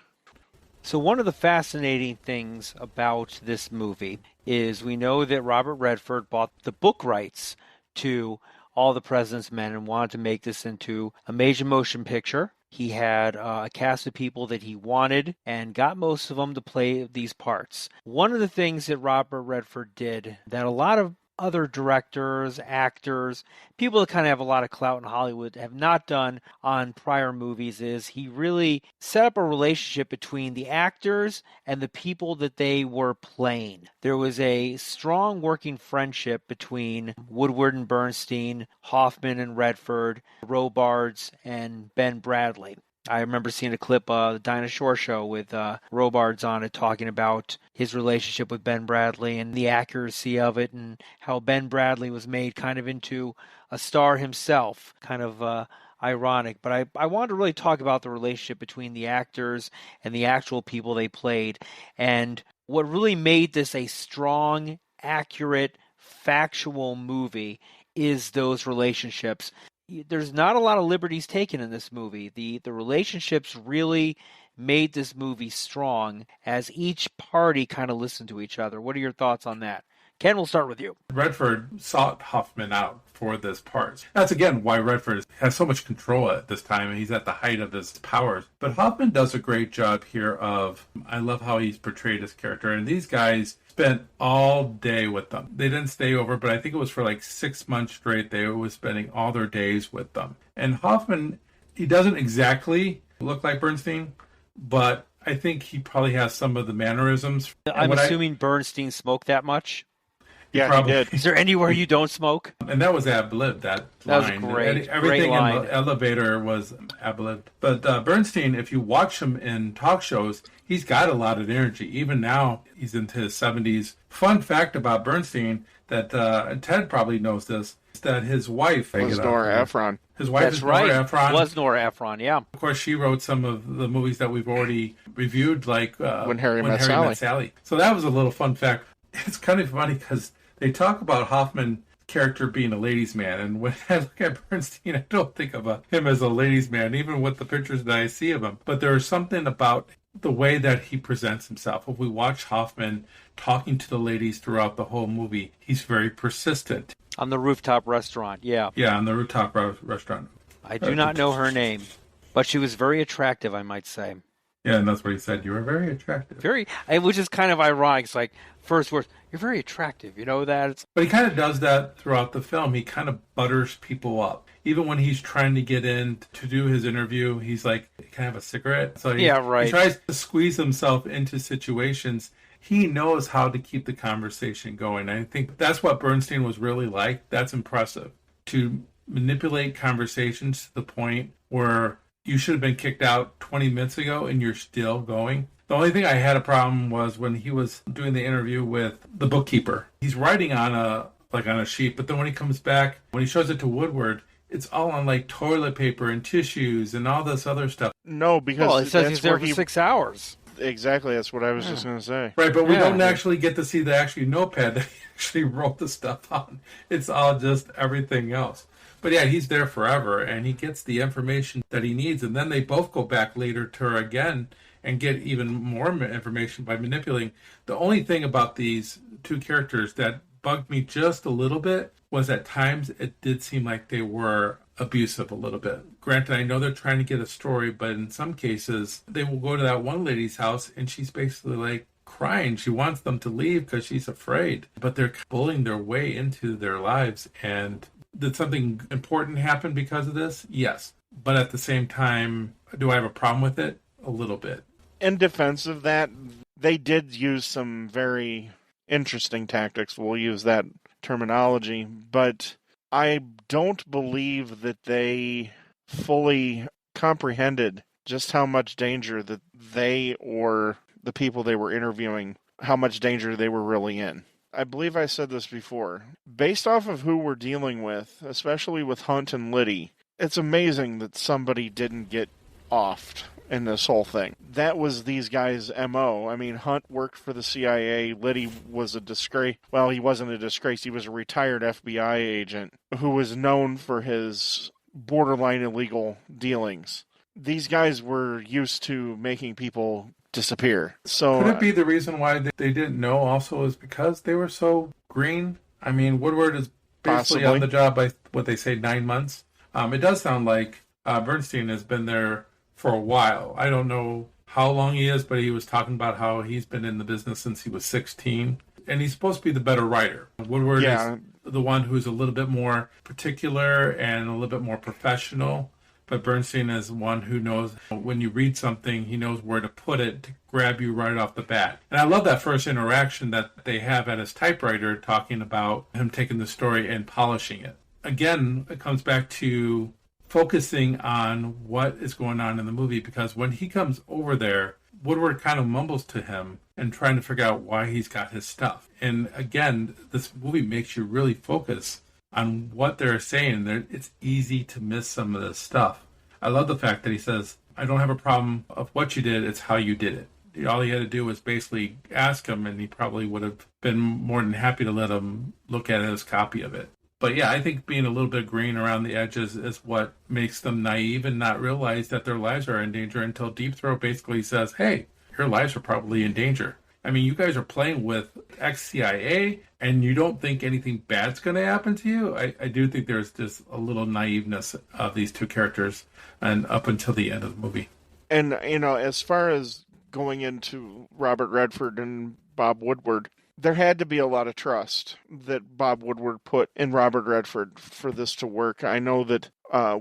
So one of the fascinating things about this movie is we know that Robert Redford bought the book rights to All the President's Men and wanted to make this into a major motion picture. He had a cast of people that he wanted and got most of them to play these parts. One of the things that Robert Redford did that a lot of other directors, actors, people that kind of have a lot of clout in Hollywood have not done on prior movies is he really set up a relationship between the actors and the people that they were playing. There was a strong working friendship between Woodward and Bernstein, Hoffman and Redford, Robards and Ben Bradley. I remember seeing a clip of the Dinah Shore show with Robards on it talking about his relationship with Ben Bradley and the accuracy of it and how Ben Bradley was made kind of into a star himself, kind of ironic. But I wanted to really talk about the relationship between the actors and the actual people they played. And what really made this a strong, accurate, factual movie is those relationships. There's not a lot of liberties taken in this movie. The relationships really made this movie strong as each party kind of listened to each other. What are your thoughts on that? Ken, we'll start with you. Redford sought Hoffman out for this part. That's again why Redford has so much control at this time, and he's at the height of his powers. But Hoffman does a great job here of, I love how he's portrayed his character, and these guys spent all day with them. They didn't stay over, but I think it was for like 6 months straight. They were spending all their days with them. And Hoffman, he doesn't exactly look like Bernstein, but I think he probably has some of the mannerisms. I'm assuming Bernstein smoked that much. Yeah, Probably. he did. Is there anywhere you don't smoke? And that was ad-libbed, that That was line. great. Everything Great line. in the elevator was ad-libbed. But Bernstein, if you watch him in talk shows, he's got a lot of energy. Even now, he's into his 70s. Fun fact about Bernstein, that Ted probably knows this, is that his wife... Was Nora Ephron. His wife That's is right. Nora Ephron. Was Nora Ephron, yeah. Of course, she wrote some of the movies that we've already reviewed, like When Harry Met Sally. So that was a little fun fact. It's kind of funny because they talk about Hoffman's character being a ladies' man, and when I look at Bernstein, I don't think of him as a ladies' man, even with the pictures that I see of him. But there is something about the way that he presents himself. If we watch Hoffman talking to the ladies throughout the whole movie, he's very persistent. On the rooftop restaurant, yeah. Yeah, on the rooftop restaurant. I do not know her name, but she was very attractive, I might say. Yeah, and that's what he said. You were very attractive. Which is kind of ironic. It's like, first words, You're very attractive. You know that? But he kind of does that throughout the film. He kind of butters people up. Even when he's trying to get in to do his interview, he's like, can I have a cigarette? So Yeah, right. He tries to squeeze himself into situations. He knows how to keep the conversation going. I think that's what Bernstein was really like. That's impressive. To manipulate conversations to the point where you should have been kicked out 20 minutes ago and you're still going. The only thing I had a problem was when he was doing the interview with the bookkeeper. He's writing on a sheet, but then when he comes back, when he shows it to Woodward, it's all on like toilet paper and tissues and all this other stuff. No, because it says he's there for 6 hours. Exactly, that's what I was just going to say. Right, but we don't actually get to see the actual notepad that he actually wrote the stuff on. It's all just everything else. But yeah, he's there forever, and he gets the information that he needs, and then they both go back later to her again and get even more information by manipulating. The only thing about these two characters that bugged me just a little bit was at times it did seem like they were abusive a little bit. Granted, I know they're trying to get a story, but in some cases, they will go to that one lady's house and she's basically like crying. She wants them to leave because she's afraid, but they're bullying their way into their lives. And did something important happen because of this? Yes. But at the same time, do I have a problem with it? A little bit. In defense of that, they did use some very interesting tactics. We'll use that terminology, but I don't believe that they fully comprehended just how much danger that they or the people they were interviewing, how much danger they were really in. I believe I said this before. Based off of who we're dealing with, especially with Hunt and Liddy, it's amazing that somebody didn't get offed in this whole thing. That was these guys' MO. I mean, Hunt worked for the CIA. Liddy was a disgrace. Well, he wasn't a disgrace. He was a retired FBI agent who was known for his borderline illegal dealings. These guys were used to making people disappear. So could it be the reason why they didn't know also is because they were so green? I mean, Woodward is basically on the job by what they say 9 months. It does sound like Bernstein has been there for a while. I don't know how long he is, but he was talking about how he's been in the business since he was 16. And he's supposed to be the better writer. Woodward is the one who's a little bit more particular and a little bit more professional. But Bernstein is one who knows when you read something, he knows where to put it to grab you right off the bat. And I love that first interaction that they have at his typewriter talking about him taking the story and polishing it. Again, it comes back to focusing on what is going on in the movie, because when he comes over there, Woodward kind of mumbles to him and trying to figure out why he's got his stuff. And again, this movie makes you really focus on what they're saying. It's easy to miss some of this stuff. I love the fact that he says, I don't have a problem of what you did, it's how you did it. All he had to do was basically ask him, and he probably would have been more than happy to let him look at his copy of it. But yeah, I think being a little bit green around the edges is what makes them naive and not realize that their lives are in danger until Deep Throat basically says, hey, your lives are probably in danger. I mean, you guys are playing with ex-CIA and you don't think anything bad's going to happen to you? I do think there's just a little naiveness of these two characters and up until the end of the movie. And, you know, as far as going into Robert Redford and Bob Woodward, there had to be a lot of trust that Bob Woodward put in Robert Redford for this to work. I know that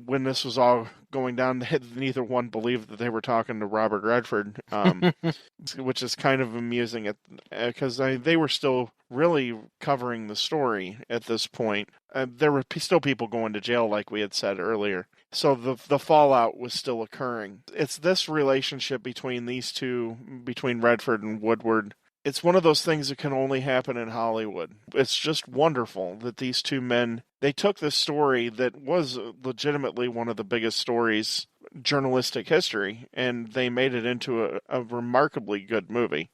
when this was all going down, neither one believed that they were talking to Robert Redford, which is kind of amusing because they were still really covering the story at this point. There were still people going to jail, like we had said earlier. So the fallout was still occurring. It's this relationship between these two, between Redford and Woodward. It's one of those things that can only happen in Hollywood. It's just wonderful that these two men, they took this story that was legitimately one of the biggest stories journalistic history, and they made it into a remarkably good movie.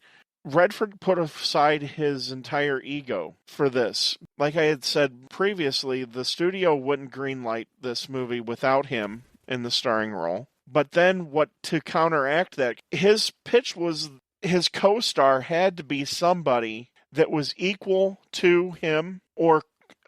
Redford put aside his entire ego for this. Like I had said previously, the studio wouldn't greenlight this movie without him in the starring role. But then to counteract that, his pitch was his co-star had to be somebody that was equal to him or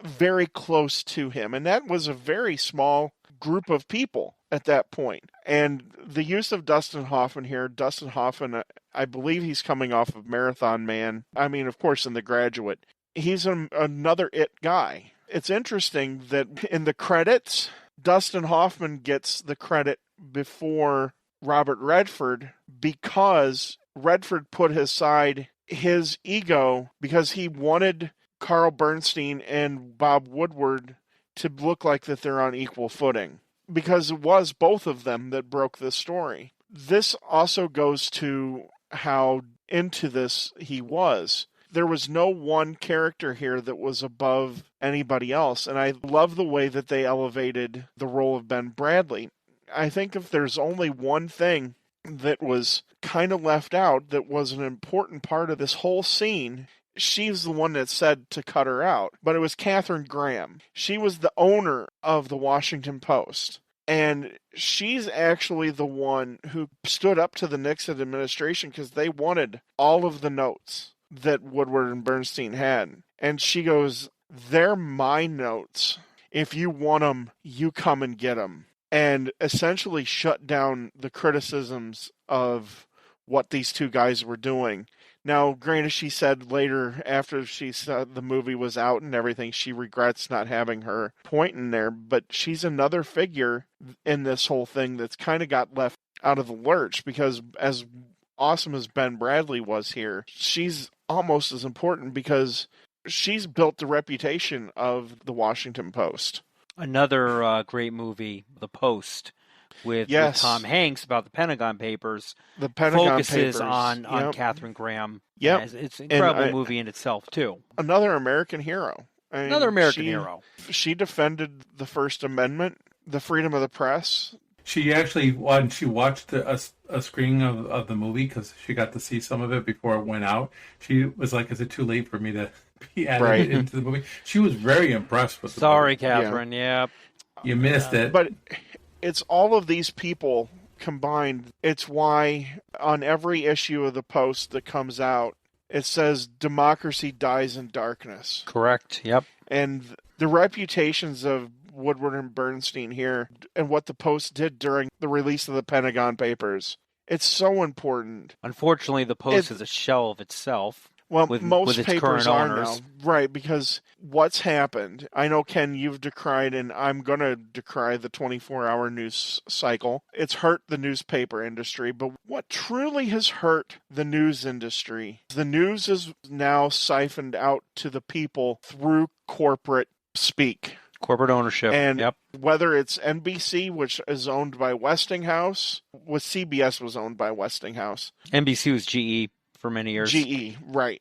very close to him. And that was a very small group of people at that point. And the use of Dustin Hoffman here, Dustin Hoffman, I believe he's coming off of Marathon Man. I mean, of course, in The Graduate. He's another it guy. It's interesting that in the credits, Dustin Hoffman gets the credit before Robert Redford because Redford put aside his ego because he wanted Carl Bernstein and Bob Woodward to look like that they're on equal footing. Because it was both of them that broke this story. This also goes to how into this he was. There was no one character here that was above anybody else, and I love the way that they elevated the role of Ben Bradley. I think if there's only one thing that was kind of left out that was an important part of this whole scene, she's the one that said to cut her out, but it was Katharine Graham. She was the owner of the Washington Post, and she's actually the one who stood up to the Nixon administration because they wanted all of the notes that Woodward and Bernstein had. And she goes, "They're my notes. If you want them, you come and get them." And essentially shut down the criticisms of what these two guys were doing. Now, granted, she said later, after she said the movie was out and everything, she regrets not having her point in there, but she's another figure in this whole thing that's kind of got left out of the lurch, because as awesome as Ben Bradley was here, she's almost as important because she's built the reputation of the Washington Post. Another great movie, The Post, with Tom Hanks about the Pentagon Papers. The Pentagon focuses Papers. on Katharine Graham. Yep. It's an incredible movie in itself, too. Another American hero. I mean, Another American hero. She defended the First Amendment, the freedom of the press. She actually, when she watched a screening of the movie, because she got to see some of it before it went out, she was like, "Is it too late for me to be added into the movie?" She was very impressed with the movie. Katharine. Yeah. You missed it. But it's all of these people combined. It's why on every issue of the Post that comes out, it says democracy dies in darkness. Correct. Yep. And the reputations of Woodward and Bernstein here and what the Post did during the release of the Pentagon Papers, it's so important. Unfortunately, the Post is a shell of itself. Well, with most its papers current are owners. now. Right, because what's happened, I know, Ken, you've decried, and I'm going to decry the 24-hour news cycle. It's hurt the newspaper industry, but what truly has hurt the news industry, the news is now siphoned out to the people through corporate speak. Corporate ownership. And whether it's NBC, which is owned by Westinghouse, CBS was owned by Westinghouse. NBC was GE. For many years. GE, right.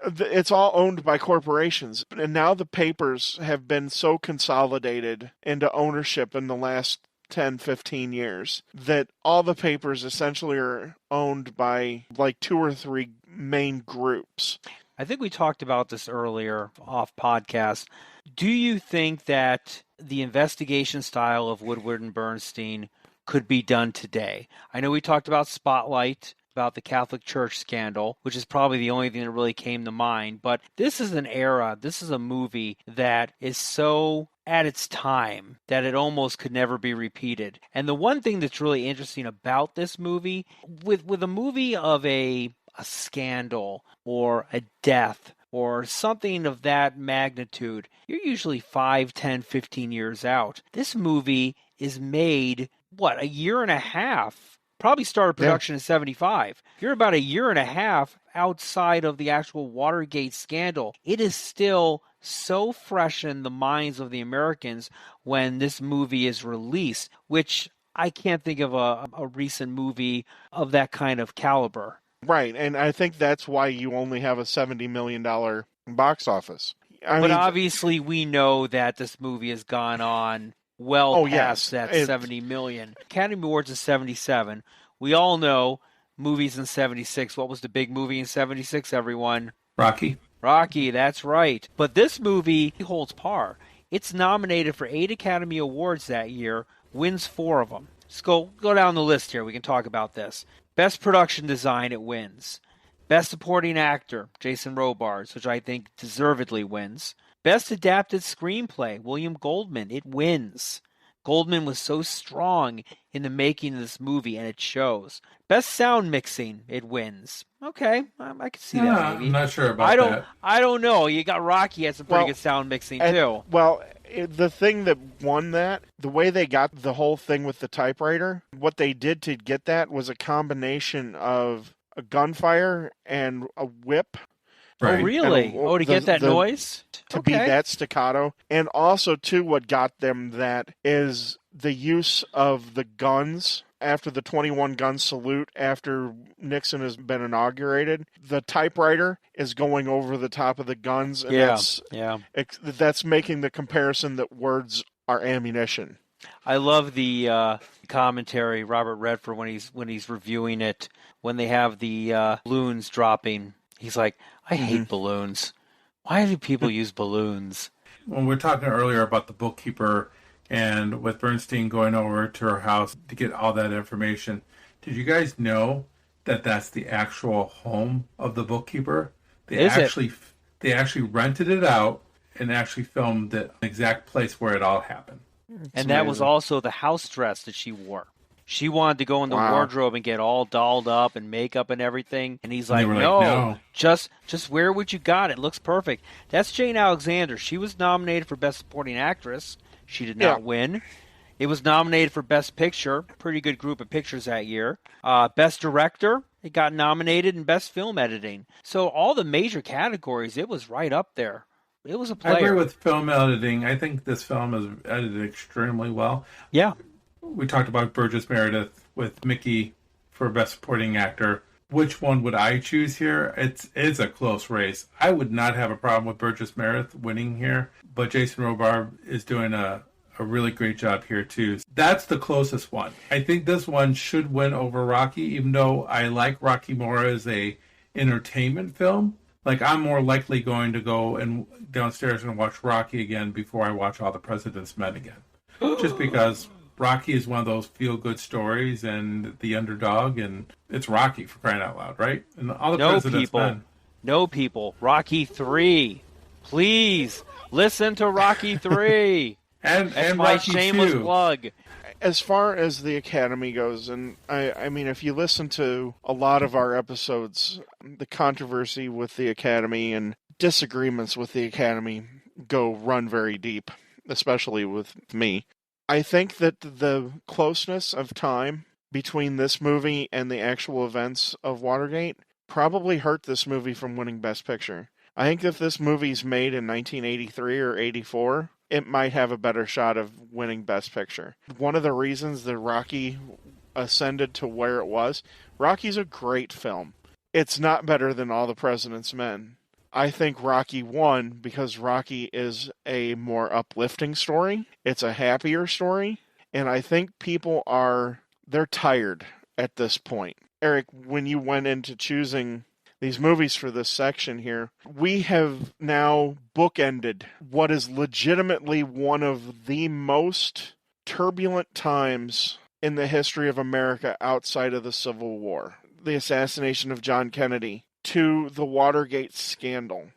It's all owned by corporations. And now the papers have been so consolidated into ownership in the last 10, 15 years that all the papers essentially are owned by like 2 or 3 main groups. I think we talked about this earlier off podcast. Do you think that the investigation style of Woodward and Bernstein could be done today? I know we talked about Spotlight, about the Catholic Church scandal, which is probably the only thing that really came to mind. But this is an era, this is a movie that is so at its time that it almost could never be repeated. And the one thing that's really interesting about this movie, with a movie of a scandal or a death or something of that magnitude, you're usually 5, 10, 15 years out. This movie is made, a year and a half? Probably started production in 75. You're about a year and a half outside of the actual Watergate scandal. It is still so fresh in the minds of the Americans when this movie is released, which I can't think of a recent movie of that kind of caliber. Right, and I think that's why you only have a $70 million box office. But obviously we know that this movie has gone on past that 70 million. Academy Awards is 77. We all know movies in 76. What was the big movie in 76, everyone? Rocky. Rocky, that's right. But this movie holds par. It's nominated for 8 Academy Awards that year, wins 4 of them. Let's go down the list here. We can talk about this. Best production design, it wins. Best supporting actor, Jason Robards, which I think deservedly wins. Best adapted screenplay, William Goldman, it wins. Goldman was so strong in the making of this movie, and it shows. Best sound mixing, it wins. Okay, I can see that maybe. I'm not sure about that. I don't know. You got Rocky had some pretty good sound mixing too. Well, the thing that won that, the way they got the whole thing with the typewriter, what they did to get that was a combination of a gunfire and a whip. Right. Oh, really? To get that noise? To be that staccato. And also, too, what got them that is the use of the guns after the 21 gun salute after Nixon has been inaugurated. The typewriter is going over the top of the guns. And that's making the comparison that words are ammunition. I love the commentary, Robert Redford, when he's reviewing it, when they have the balloons dropping. He's like, I hate balloons. Why do people use balloons? When we were talking earlier about the bookkeeper and with Bernstein going over to her house to get all that information, did you guys know that that's the actual home of the bookkeeper? They actually rented it out and actually filmed the exact place where it all happened. And that was also the house dress that she wore. She wanted to go in the wardrobe and get all dolled up and makeup and everything. And he's like, no, just wear what you got. It looks perfect. That's Jane Alexander. She was nominated for Best Supporting Actress. She did not win. It was nominated for Best Picture. Pretty good group of pictures that year. Best Director. It got nominated in Best Film Editing. So all the major categories, it was right up there. It was a player. I agree with film editing. I think this film is edited extremely well. Yeah. We talked about Burgess Meredith with Mickey for Best Supporting Actor. Which one would I choose here? It's a close race. I would not have a problem with Burgess Meredith winning here, but Jason Robards is doing a really great job here too. That's the closest one. I think this one should win over Rocky, even though I like Rocky more as a entertainment film. Like, I'm more likely going to go and downstairs and watch Rocky again before I watch All the President's Men again. Just because Rocky is one of those feel-good stories and the underdog, and it's Rocky, for crying out loud, right? And All the President's Men. No, people. Rocky 3. Please, listen to Rocky 3. and my Rocky shameless 2. plug. As far as the Academy goes, and I mean, if you listen to a lot of our episodes, the controversy with the Academy and disagreements with the Academy run very deep, especially with me. I think that the closeness of time between this movie and the actual events of Watergate probably hurt this movie from winning Best Picture. I think if this movie's made in 1983 or 84, it might have a better shot of winning Best Picture. One of the reasons that Rocky ascended to where it was, Rocky's a great film. It's not better than All the President's Men. I think Rocky won because Rocky is a more uplifting story. It's a happier story. And I think they're tired at this point. Eric, when you went into choosing these movies for this section here, we have now bookended what is legitimately one of the most turbulent times in the history of America outside of the Civil War. The assassination of John Kennedy to the Watergate scandal.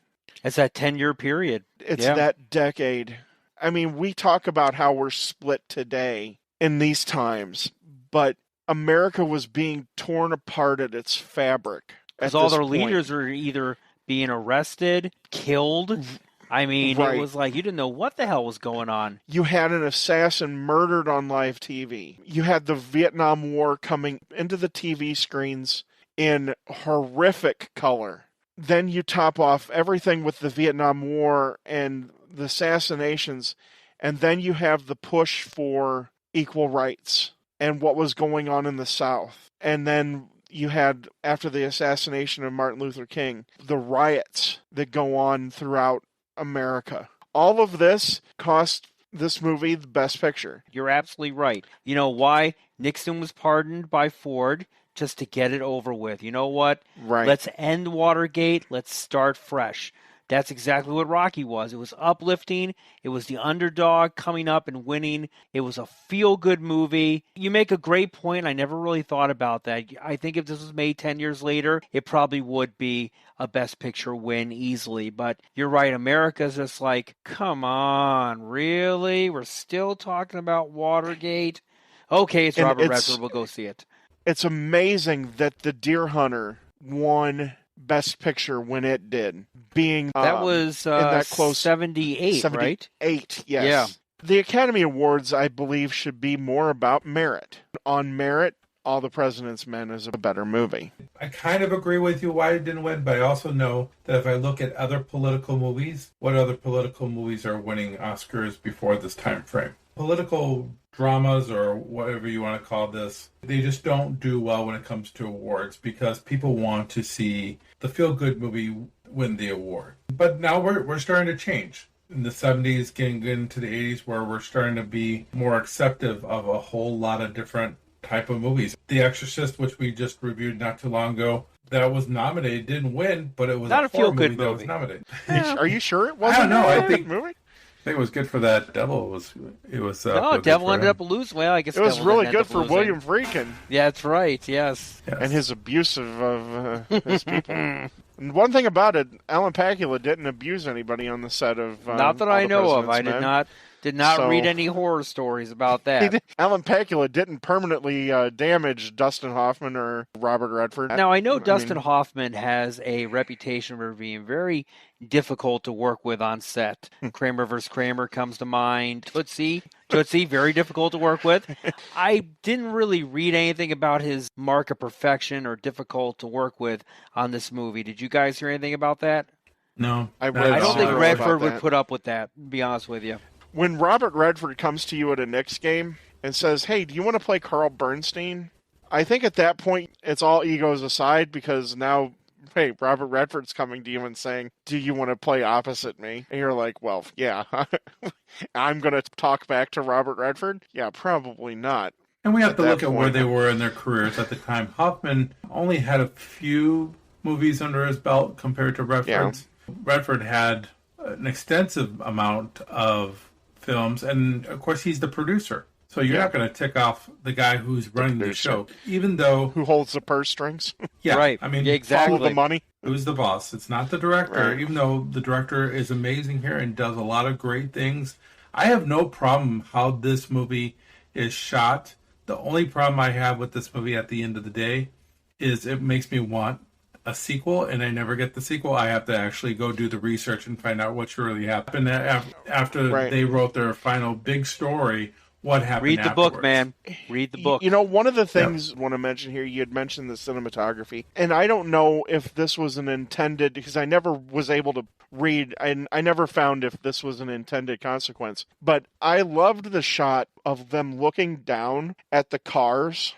It's that 10-year period. It's that decade. I mean, we talk about how we're split today in these times, but America was being torn apart at its fabric. Because all their leaders were either being arrested, killed. I mean, It was like you didn't know what the hell was going on. You had an assassin murdered on live TV. You had the Vietnam War coming into the TV screens in horrific color. Then you top off everything with the Vietnam War and the assassinations, and then you have the push for equal rights and what was going on in the South. And then you had, after the assassination of Martin Luther King, the riots that go on throughout America. All of this cost this movie the Best Picture. You're absolutely right. You know why? Nixon was pardoned by Ford just to get it over with. You know what? Right. Let's end Watergate. Let's start fresh. That's exactly what Rocky was. It was uplifting. It was the underdog coming up and winning. It was a feel-good movie. You make a great point. I never really thought about that. I think if this was made 10 years later, it probably would be a Best Picture win easily. But you're right. America's just like, come on, really? We're still talking about Watergate? Okay, it's Robert Redford. We'll go see it. It's amazing that The Deer Hunter won Best Picture when it did, being that was in that close 78, right? 78, yes. Yeah. The Academy Awards, I believe, should be more about merit. On merit, All the President's Men is a better movie. I kind of agree with you why it didn't win, but I also know that if I look at other political movies, what other political movies are winning Oscars before this time frame? Political dramas, or whatever you want to call this, they just don't do well when it comes to awards because people want to see the feel-good movie win the award. But now we're starting to change. In the 70s, getting into the 80s, where we're starting to be more accepting of a whole lot of different type of movies. The Exorcist, which we just reviewed not too long ago, that was nominated, didn't win, but it was not a feel-good movie that was nominated. Are you sure it wasn't? I don't know. I think movie. I think it was good for that devil. It was. No, devil ended up losing. Well, I guess it was really good for William Friedkin. Yeah, that's right. Yes. And his abuse of his people. And one thing about it, Alan Pakula didn't abuse anybody on the set of. Not that I know of. I did not read any horror stories about that. Alan Pakula didn't permanently damage Dustin Hoffman or Robert Redford. Now, I know Dustin Hoffman has a reputation for being very difficult to work with on set. Kramer vs. Kramer comes to mind. Tootsie, very difficult to work with. I didn't really read anything about his mark of perfection or difficult to work with on this movie. Did you guys hear anything about that? No. I don't think Redford would put up with that, to be honest with you. When Robert Redford comes to you at a Knicks game and says, hey, do you want to play Carl Bernstein? I think at that point, it's all egos aside because now, hey, Robert Redford's coming to you and saying, do you want to play opposite me? And you're like, well, yeah, I'm going to talk back to Robert Redford? Yeah, probably not. And we have to look at where they were in their careers at the time. Hoffman only had a few movies under his belt compared to Redford's. Yeah. Redford had an extensive amount of films, and of course he's the producer, so you're not going to tick off the guy who's running the show, even though who holds the purse strings. Yeah, right. I mean, exactly. Follow the money. Who's the boss? It's not the director, right. Even though the director is amazing here and does a lot of great things. I have no problem how this movie is shot. The only problem I have with this movie at the end of the day is it makes me want a sequel, and I never get the sequel. I have to actually go do the research and find out what really happened after they wrote their final big story. What happened? Read the book, man. Read the book. You know, one of the things I want to mention here, you had mentioned the cinematography, and I don't know if this was an intended, because I never was able to read, and I never found if this was an intended consequence, but I loved the shot of them looking down at the cars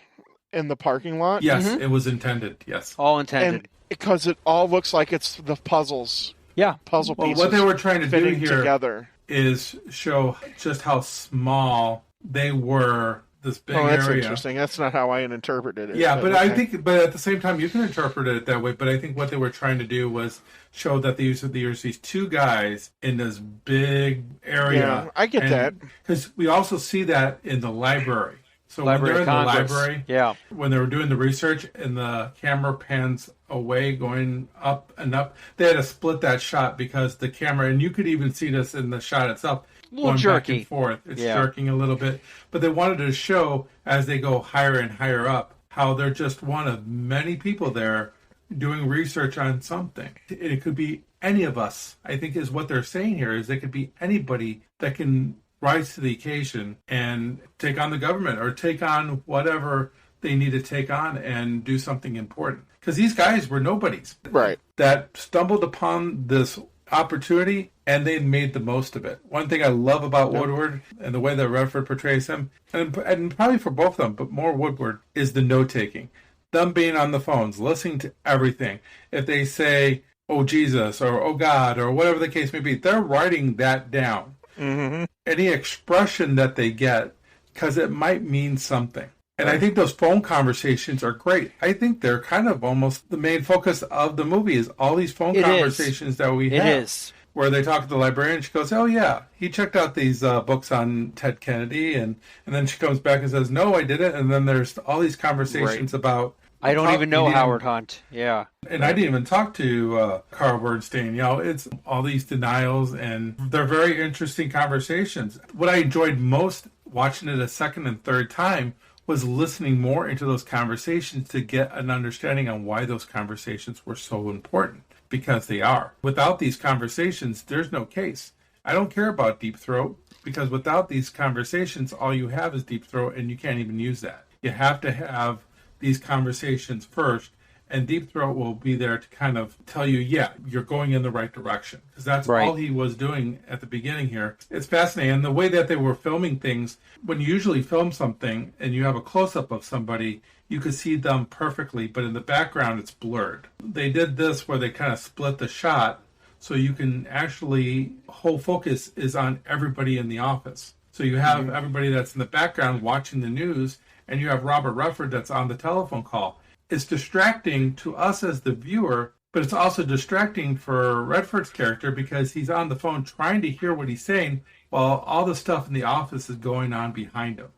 in the parking lot. Yes, It was intended. Yes. All intended. And because it all looks like it's the puzzles. Yeah. Puzzle pieces. What they were trying to do here together is show just how small they were, this big area. That's interesting. That's not how I interpreted it. Yeah, but I think, but at the same time, you can interpret it that way. But I think what they were trying to do was show that there's these two guys in this big area. Yeah, I get that. Because we also see that in the library. So when they're in the library, when they were doing the research and the camera pans away going up and up, they had to split that shot because the camera, and you could even see this in the shot itself, going jerky. Back and forth. It's jerking a little bit. But they wanted to show, as they go higher and higher up, how they're just one of many people there doing research on something. It could be any of us, I think is what they're saying here, is it could be anybody that can rise to the occasion and take on the government or take on whatever they need to take on and do something important. Because these guys were nobodies. Right. That stumbled upon this opportunity and they made the most of it. One thing I love about Woodward and the way that Redford portrays him, and probably for both of them, but more Woodward, is the note-taking. Them being on the phones, listening to everything. If they say, oh Jesus, or oh God, or whatever the case may be, they're writing that down. Mm-hmm. Any expression that they get, because it might mean something. And I think those phone conversations are great. I think they're kind of almost the main focus of the movie is all these phone conversations that we have. It is. Where they talk to the librarian, she goes, "Oh yeah, he checked out these books on Ted Kennedy," and then she comes back and says, "No, I didn't." And then there's all these conversations about I don't even know Howard Hunt. Yeah, and I didn't even talk to Carl Bernstein. You know, it's all these denials, and they're very interesting conversations. What I enjoyed most watching it a second and third time was listening more into those conversations to get an understanding on why those conversations were so important. Because they are. Without these conversations, there's no case. I don't care about Deep Throat because without these conversations, all you have is Deep Throat and you can't even use that. You have to have these conversations first, and Deep Throat will be there to kind of tell you, yeah, you're going in the right direction. Because that's all he was doing at the beginning here. It's fascinating. And the way that they were filming things, when you usually film something and you have a close-up of somebody, you could see them perfectly, but in the background it's blurred. They did this where they kind of split the shot so you can actually, whole focus is on everybody in the office. So you have everybody that's in the background watching the news, and you have Robert Redford that's on the telephone call. It's distracting to us as the viewer, but it's also distracting for Redford's character because he's on the phone trying to hear what he's saying while all the stuff in the office is going on behind him.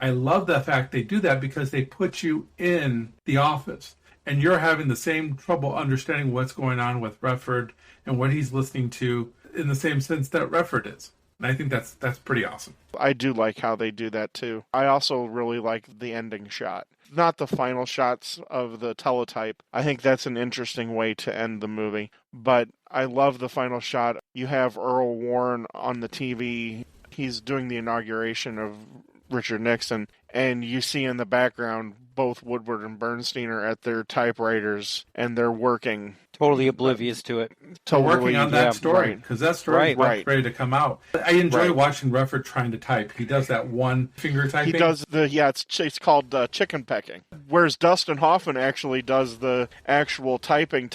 I love the fact they do that because they put you in the office and you're having the same trouble understanding what's going on with Redford and what he's listening to in the same sense that Redford is. And I think that's pretty awesome. I do like how they do that too. I also really like the ending shot. Not the final shots of the teletype. I think that's an interesting way to end the movie. But I love the final shot. You have Earl Warren on the TV. He's doing the inauguration of Richard Nixon, and you see in the background both Woodward and Bernstein are at their typewriters and they're working. Totally oblivious to it. Working on that story because that story is ready to come out. I enjoy watching Redford trying to type. He does that one finger typing. He does it's called chicken pecking. Whereas Dustin Hoffman actually does the actual typing,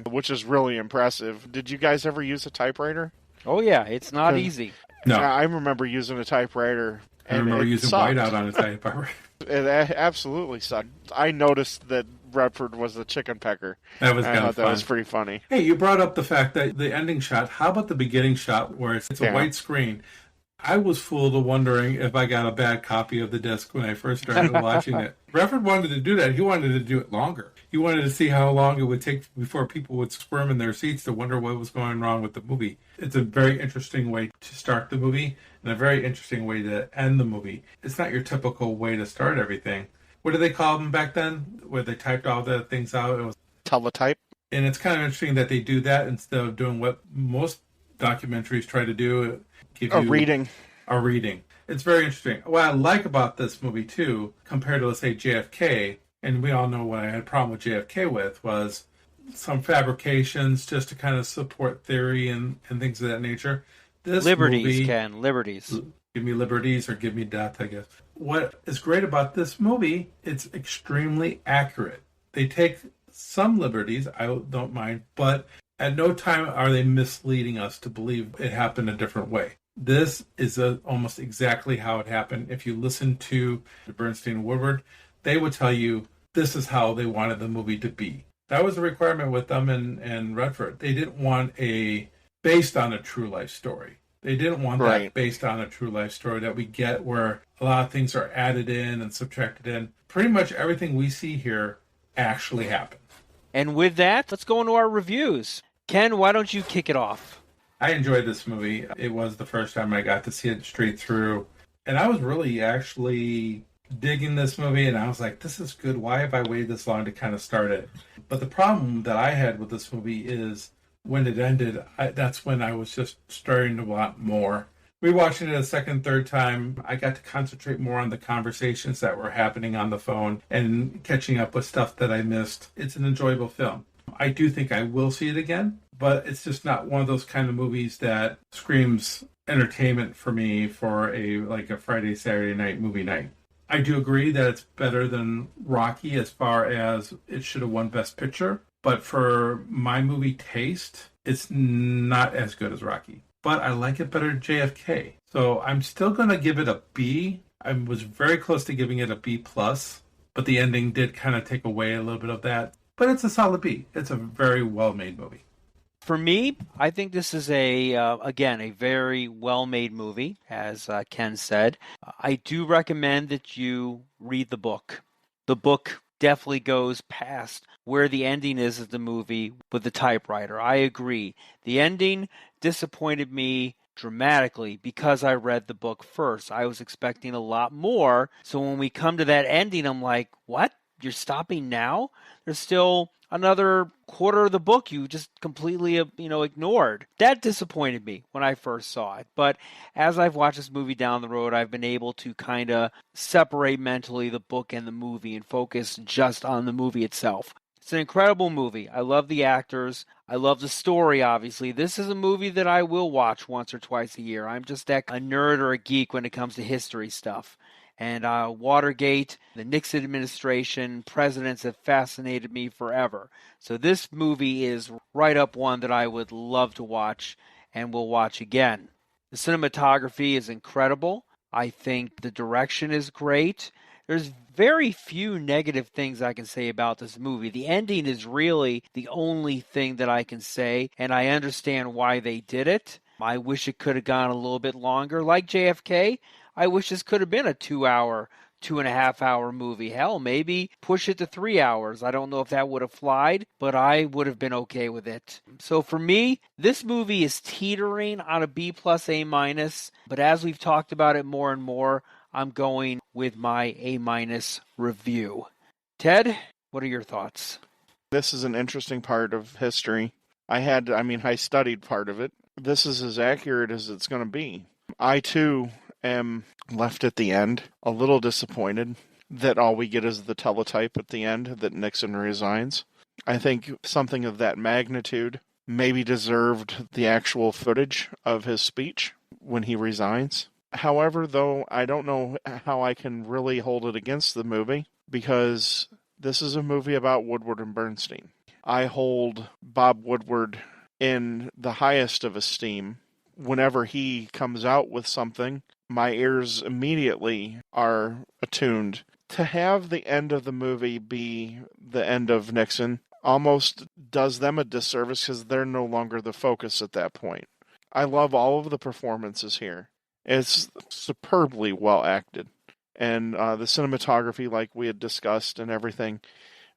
which is really impressive. Did you guys ever use a typewriter? Oh yeah, it's not easy. No, I remember using a typewriter. I remember using whiteout on a typewriter. It absolutely sucked. I noticed that Redford was the chicken pecker. That was kind of fun. That was pretty funny. Hey, you brought up the fact that the ending shot, how about the beginning shot where it's a white screen? I was fooled wondering if I got a bad copy of the disc when I first started watching it. Redford wanted to do that. He wanted to do it longer. He wanted to see how long it would take before people would squirm in their seats to wonder what was going wrong with the movie. It's a very interesting way to start the movie and a very interesting way to end the movie. It's not your typical way to start everything. What did they call them back then? Where they typed all the things out? It was teletype. And it's kind of interesting that they do that instead of doing what most documentaries try to do. Give you a reading. It's very interesting. What I like about this movie, too, compared to, let's say, JFK, and we all know what I had a problem with JFK with, was some fabrications just to kind of support theory and things of that nature. This liberties, movie, Ken, liberties. Give me liberties or give me death, I guess. What is great about this movie, it's extremely accurate. They take some liberties, I don't mind, but at no time are they misleading us to believe it happened a different way. This is almost exactly how it happened. If you listen to Bernstein and Woodward, they would tell you this is how they wanted the movie to be. That was a requirement with them and Redford. They didn't want a based on a true life story. They didn't want that based on a true life story that we get where a lot of things are added in and subtracted in. Pretty much everything we see here actually happened. And with that, let's go into our reviews. Ken, why don't you kick it off? I enjoyed this movie. It was the first time I got to see it straight through. And I was really actually digging this movie, and I was like, this is good. Why have I waited this long to kind of start it? But the problem that I had with this movie is when it ended, that's when I was just starting to want more. Rewatching it a second, third time, I got to concentrate more on the conversations that were happening on the phone and catching up with stuff that I missed. It's an enjoyable film. I do think I will see it again, but it's just not one of those kind of movies that screams entertainment for me for a Friday, Saturday night movie night. I do agree that it's better than Rocky as far as it should have won Best Picture, but for my movie taste, it's not as good as Rocky. But I like it better than JFK. So I'm still going to give it a B. I was very close to giving it a B plus, but the ending did kind of take away a little bit of that. But it's a solid B. It's a very well made movie. For me, I think this is again, a very well-made movie, as Ken said. I do recommend that you read the book. The book definitely goes past where the ending is of the movie with the typewriter. I agree. The ending disappointed me dramatically because I read the book first. I was expecting a lot more. So when we come to that ending, I'm like, what? You're stopping now? There's still another quarter of the book you just completely, ignored. That disappointed me when I first saw it. But as I've watched this movie down the road, I've been able to kind of separate mentally the book and the movie and focus just on the movie itself. It's an incredible movie. I love the actors. I love the story, obviously. This is a movie that I will watch once or twice a year. I'm just a nerd or a geek when it comes to history stuff. And Watergate, the Nixon administration, presidents have fascinated me forever. So this movie is right up one that I would love to watch and will watch again. The cinematography is incredible. I think the direction is great. There's very few negative things I can say about this movie. The ending is really the only thing that I can say, and I understand why they did it. I wish it could have gone a little bit longer. Like JFK, I wish this could have been a 2.5 hour movie. Hell, maybe push it to 3 hours. I don't know if that would have flied, but I would have been okay with it. So for me, this movie is teetering on a B plus A minus, but as we've talked about it more and more, I'm going with my A minus review. Ted, what are your thoughts? This is an interesting part of history. I studied part of it. This is as accurate as it's going to be. I, too, am left at the end a little disappointed that all we get is the teletype at the end that Nixon resigns. I think something of that magnitude maybe deserved the actual footage of his speech when he resigns. However, though, I don't know how I can really hold it against the movie because this is a movie about Woodward and Bernstein. I hold Bob Woodward in the highest of esteem. Whenever he comes out with something, my ears immediately are attuned. To have the end of the movie be the end of Nixon almost does them a disservice because they're no longer the focus at that point. I love all of the performances here. It's superbly well acted. And the cinematography, like we had discussed and everything,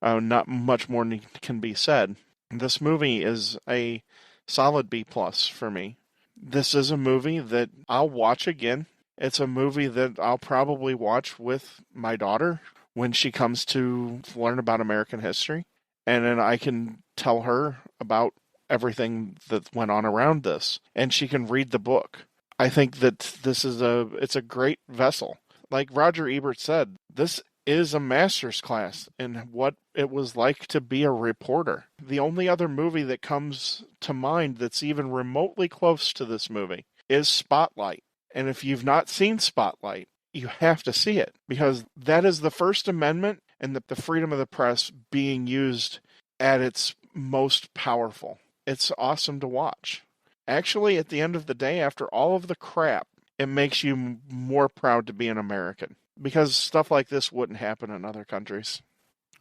not much more can be said. This movie is a solid B plus for me. This is a movie that I'll watch again. It's a movie that I'll probably watch with my daughter when she comes to learn about American history. And then I can tell her about everything that went on around this. And she can read the book. I think that it's a great vessel. Like Roger Ebert said, this is a master's class in what it was like to be a reporter. The only other movie that comes to mind that's even remotely close to this movie is Spotlight. And if you've not seen Spotlight, you have to see it because that is the First Amendment and the freedom of the press being used at its most powerful. It's awesome to watch. Actually, at the end of the day, after all of the crap, it makes you more proud to be an American because stuff like this wouldn't happen in other countries.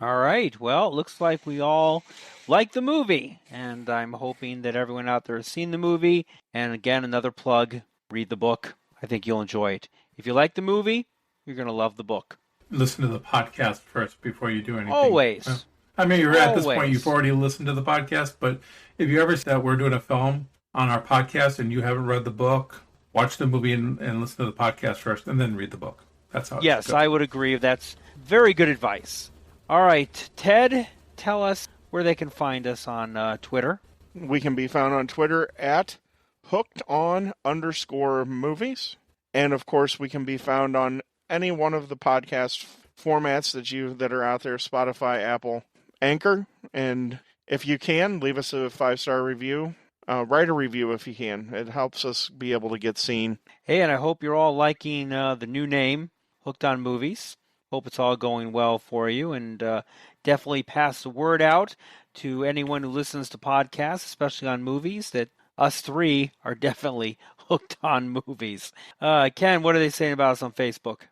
All right. Well, it looks like we all like the movie, and I'm hoping that everyone out there has seen the movie. And again, another plug, read the book. I think you'll enjoy it. If you like the movie, you're going to love the book. Listen to the podcast first before you do anything. Always. I mean, you're at this point, you've already listened to the podcast, but if you ever said we're doing a film on our podcast and you haven't read the book, watch the movie and listen to the podcast first and then read the book. That's how Yes, I would agree. That's very good advice. All right, Ted, tell us where they can find us on Twitter. We can be found on Twitter at hookedon_movies. And of course, we can be found on any one of the podcast formats that are out there, Spotify, Apple, Anchor. And if you can, leave us a 5-star review. Write a review if you can. It helps us be able to get seen. Hey, and I hope you're all liking the new name, Hooked on Movies. Hope it's all going well for you, and definitely pass the word out to anyone who listens to podcasts, especially on movies, that us three are definitely hooked on movies. Ken, what are they saying about us on Facebook?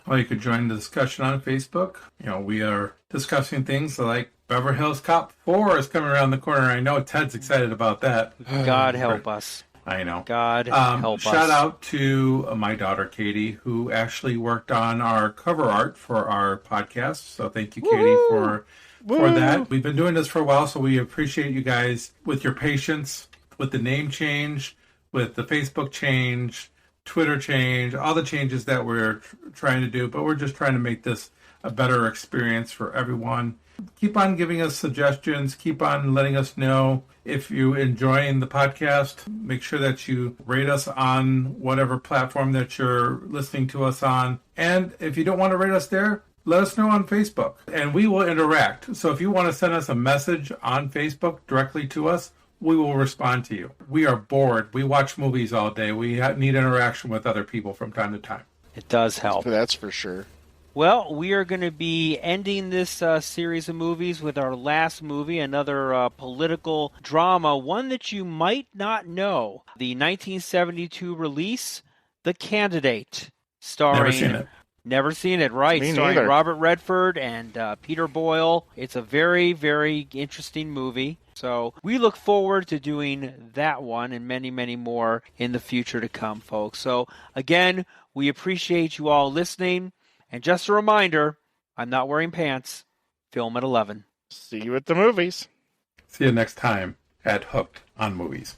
Or you could join the discussion on Facebook. We are discussing things like Beverly Hills Cop 4 is coming around the corner. I know Ted's excited about that. God help us. I know. God help us. Shout out to my daughter, Katie, who actually worked on our cover art for our podcast. So thank you, Katie, for that. We've been doing this for a while, so we appreciate you guys with your patience, with the name change, with the Facebook change, Twitter change, all the changes that we're trying to do. But we're just trying to make this a better experience for everyone. Keep on giving us suggestions. Keep on letting us know if you're enjoying the podcast. Make sure that you rate us on whatever platform that you're listening to us on. And if you don't want to rate us there, let us know on Facebook, and we will interact. So if you want to send us a message on Facebook directly to us, we will respond to you. We are bored. We watch movies all day. We need interaction with other people from time to time. It does help. That's for sure. Well, we are going to be ending this series of movies with our last movie, another political drama, one that you might not know. The 1972 release, The Candidate, starring... Never seen it. Never seen it, right. Me Starring neither. Robert Redford and Peter Boyle. It's a very, very interesting movie. So we look forward to doing that one and many, many more in the future to come, folks. So again, we appreciate you all listening. And just a reminder, I'm not wearing pants. Film at 11. See you at the movies. See you next time at Hooked on Movies.